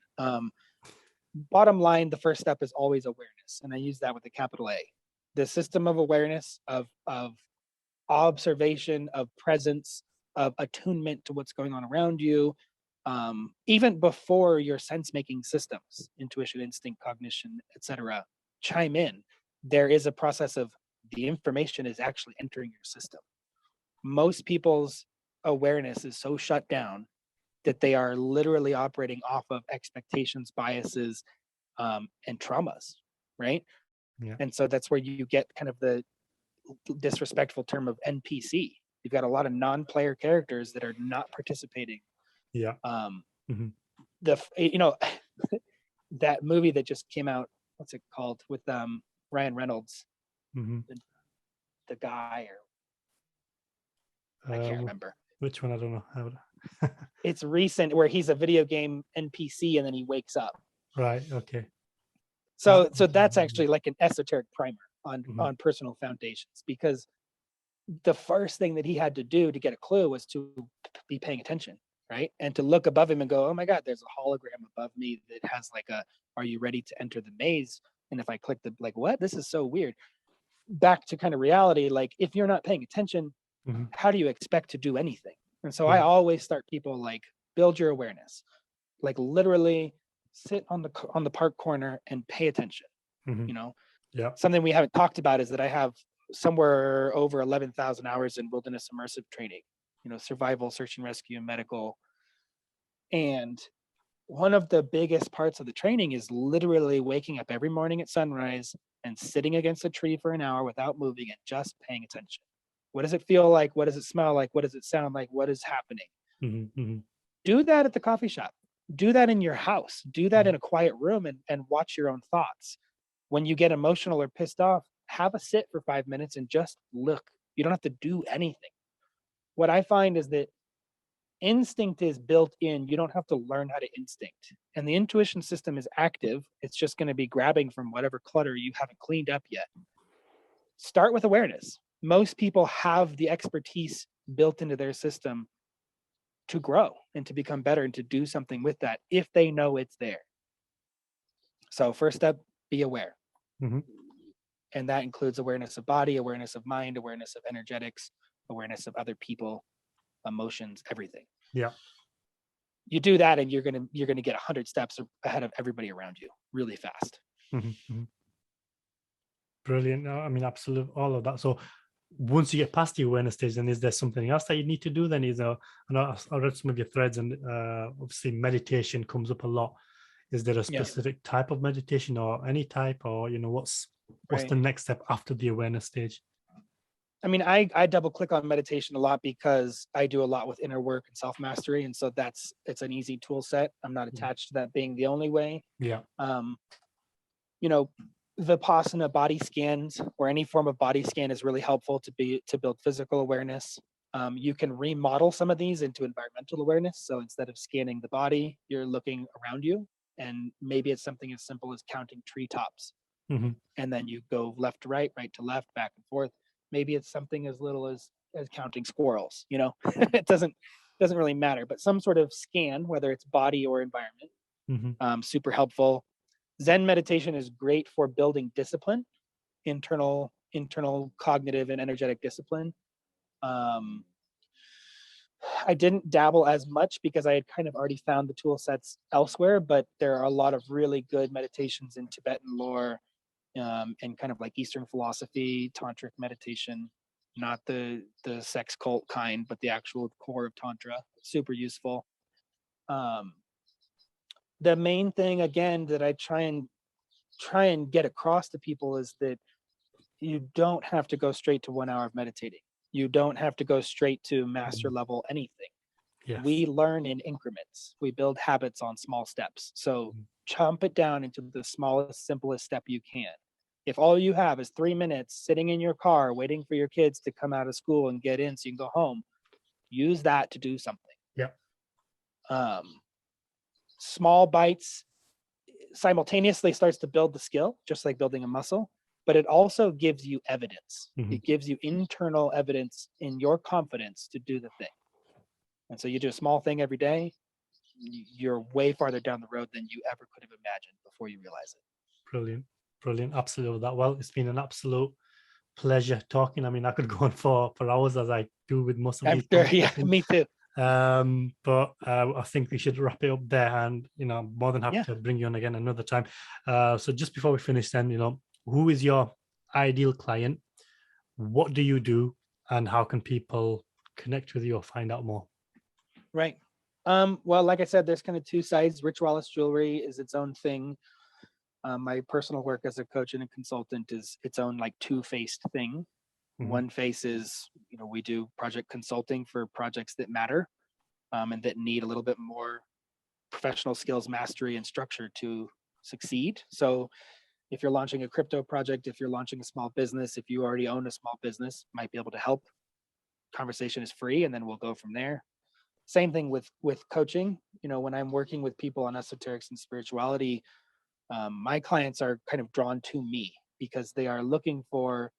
Bottom line, the first step is always awareness, and I use that with a capital A. The system of awareness, of observation, of presence, of attunement to what's going on around you, even before your sense-making systems, intuition, instinct, cognition, etc., chime in. There is a process of the information is actually entering your system. Most people's awareness is so shut down that they are literally operating off of expectations, biases, and traumas, right? Yeah. And so that's where you get kind of the disrespectful term of NPC. You've got a lot of non-player characters that are not participating. Yeah. That movie that just came out, what's it called, with Ryan Reynolds, the guy, or I can't remember which one. I don't know. It's recent, where he's a video game NPC and then he wakes up. Right. Okay. So that's actually like an esoteric primer on personal foundations, because the first thing that he had to do to get a clue was to be paying attention, right? And to look above him and go, oh my God, there's a hologram above me that has like are you ready to enter the maze? And if I click what? This is so weird. Back to kind of reality, like if you're not paying attention, how do you expect to do anything? And so I always start people like, build your awareness, like literally sit on the park corner and pay attention. Something we haven't talked about is that I have somewhere over 11,000 hours in wilderness immersive training, survival, search and rescue, and medical. And one of the biggest parts of the training is literally waking up every morning at sunrise and sitting against a tree for an hour without moving and just paying attention. What does it feel like? What does it smell like? What does it sound like? What is happening? Do that at the coffee shop. Do that in your house. Do that in a quiet room and watch your own thoughts. When you get emotional or pissed off, have a sit for 5 minutes and just look. You don't have to do anything. What I find is that instinct is built in. You don't have to learn how to instinct. And the intuition system is active. It's just going to be grabbing from whatever clutter you haven't cleaned up yet. Start with awareness. Most people have the expertise built into their system grow and to become better and to do something with that if they know it's there. So first step, be aware. Mm-hmm. And that includes awareness of body, awareness of mind, awareness of energetics, awareness of other people, emotions, everything. Yeah. You do that and you're gonna get 100 steps ahead of everybody around you really fast. Mm-hmm. Mm-hmm. Brilliant. I mean, absolutely, all of that. So once you get past the awareness stage, then is there something else that you need to do? Then I know I read some of your threads, and obviously meditation comes up a lot. Is there a specific type of meditation, or any type, or what's the next step after the awareness stage? I mean, I double click on meditation a lot because I do a lot with inner work and self mastery, and so it's an easy tool set. I'm not attached to that being the only way. Yeah. Vipassana body scans or any form of body scan is really helpful to build physical awareness. You can remodel some of these into environmental awareness. So instead of scanning the body, you're looking around you, and maybe it's something as simple as counting treetops. Mm-hmm. And then you go left to right, right to left, back and forth. Maybe it's something as little as counting squirrels. It doesn't really matter, but some sort of scan, whether it's body or environment, mm-hmm. Super helpful. Zen meditation is great for building discipline, internal cognitive and energetic discipline. I didn't dabble as much because I had kind of already found the tool sets elsewhere, but there are a lot of really good meditations in Tibetan lore, and kind of like Eastern philosophy, tantric meditation, not the sex cult kind, but the actual core of tantra. Super useful. The main thing again that I try and get across to people is that you don't have to go straight to 1 hour of meditating. You don't have to go straight to master level anything. Yes. We learn in increments. We build habits on small steps. So chomp it down into the smallest, simplest step you can. If all you have is 3 minutes sitting in your car waiting for your kids to come out of school and get in so you can go home, use that to do something. Yeah. Small bites simultaneously starts to build the skill, just like building a muscle, but it also gives you evidence. Mm-hmm. It gives you internal evidence in your confidence to do the thing. And so you do a small thing every day, you're way farther down the road than you ever could have imagined before you realize it. Brilliant. Absolutely that. Well, it's been an absolute pleasure talking. I mean, I could go on for hours, as I do with most of these. Sure, yeah, me too. But I think we should wrap it up there, and I'm more than happy to bring you on again another time. So just before we finish, then who is your ideal client? What do you do, and how can people connect with you or find out more? Right. Well, like I said, there's kind of two sides. Ritualis Jewellery is its own thing. My personal work as a coach and a consultant is its own like two-faced thing. Mm-hmm. One face is, we do project consulting for projects that matter, and that need a little bit more professional skills, mastery, and structure to succeed. So if you're launching a crypto project, if you're launching a small business, if you already own a small business, might be able to help. Conversation is free, and then we'll go from there. Same thing with coaching. When I'm working with people on esoterics and spirituality, my clients are kind of drawn to me because they are looking for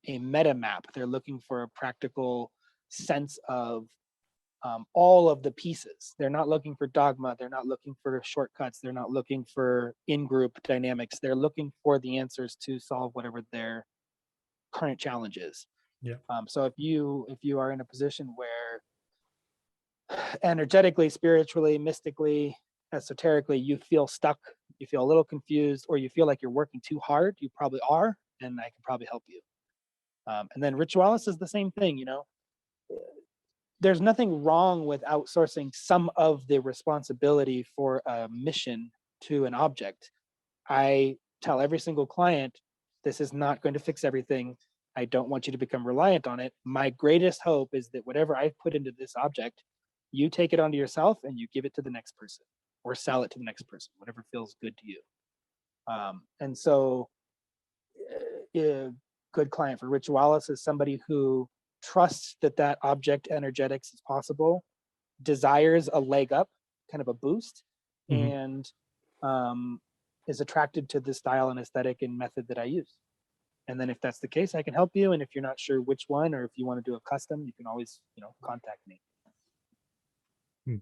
a meta map. They're looking for a practical sense of all of the pieces. They're not looking for dogma. They're not looking for shortcuts. They're not looking for in-group dynamics. They're looking for the answers to solve whatever their current challenge is. Yeah. So if you are in a position where energetically, spiritually, mystically, esoterically, you feel stuck, you feel a little confused, or you feel like you're working too hard, you probably are, and I can probably help you. And then Ritualis is the same thing. There's nothing wrong with outsourcing some of the responsibility for a mission to an object. I tell every single client, this is not going to fix everything. I don't want you to become reliant on it. My greatest hope is that whatever I put into this object, you take it onto yourself and you give it to the next person or sell it to the next person, whatever feels good to you. And so a good client for Ritualis is somebody who trusts that object energetics is possible, desires a leg up, kind of a boost, and is attracted to the style and aesthetic and method that I use. And then if that's the case, I can help you. And if you're not sure which one, or if you want to do a custom, you can always, contact me.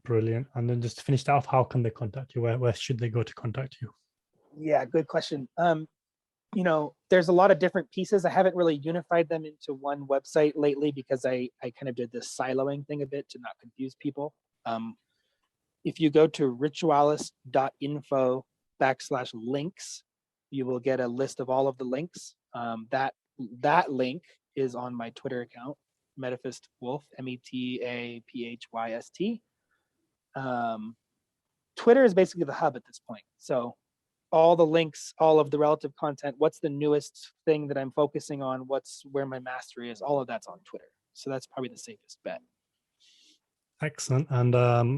Brilliant. And then just to finish that off, how can they contact you? Where should they go to contact you? Yeah, good question. There's a lot of different pieces. I haven't really unified them into one website lately because I kind of did this siloing thing a bit to not confuse people. If you go to ritualis.info/links, you will get a list of all of the links. That link is on my Twitter account, Metaphyst Wolf, METAPHYST. Twitter is basically the hub at this point. So all the links, all of the relative content, what's the newest thing that I'm focusing on, where my mastery is, all of that's on Twitter. So that's probably the safest bet. Excellent. And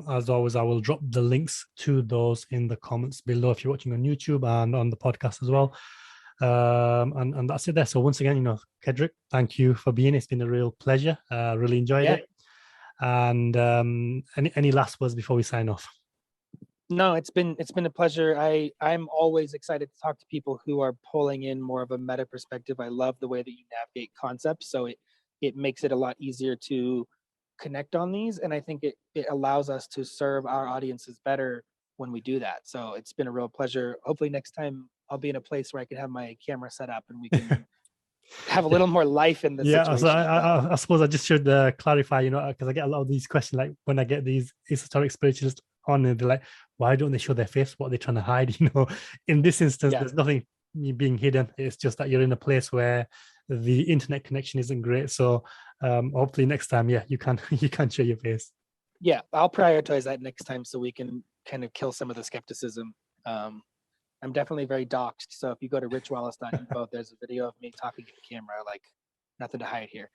as always, I will drop the links to those in the comments below if you're watching on YouTube and on the podcast as well. And that's it there. So once again, Kedrik, thank you for being. It's been a real pleasure. Really enjoyed it. And any last words before we sign off? No, it's been a pleasure. I'm always excited to talk to people who are pulling in more of a meta perspective. I love the way that you navigate concepts, so it makes it a lot easier to connect on these, and I think it allows us to serve our audiences better when we do that. So it's been a real pleasure. Hopefully next time I'll be in a place where I can have my camera set up and we can have a little more life in the situation. So I suppose I just should clarify, because I get a lot of these questions, like when I get these esoteric spiritualists on and they're like, why don't they show their face? What are they trying to hide? In this instance, there's nothing being hidden. It's just that you're in a place where the internet connection isn't great. So hopefully next time, you can show your face. Yeah, I'll prioritize that next time so we can kind of kill some of the skepticism. I'm definitely very doxxed. So if you go to ritualis.info, there's a video of me talking to the camera, like nothing to hide here.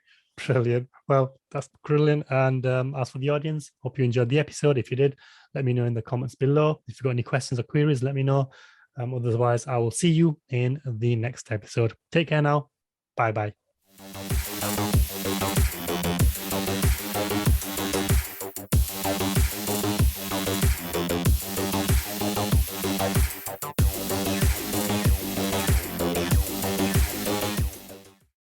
Brilliant. Well, that's brilliant. And as for the audience, hope you enjoyed the episode. If you did, let me know in the comments below. If you've got any questions or queries, let me know. Otherwise, I will see you in the next episode. Take care now. Bye-bye.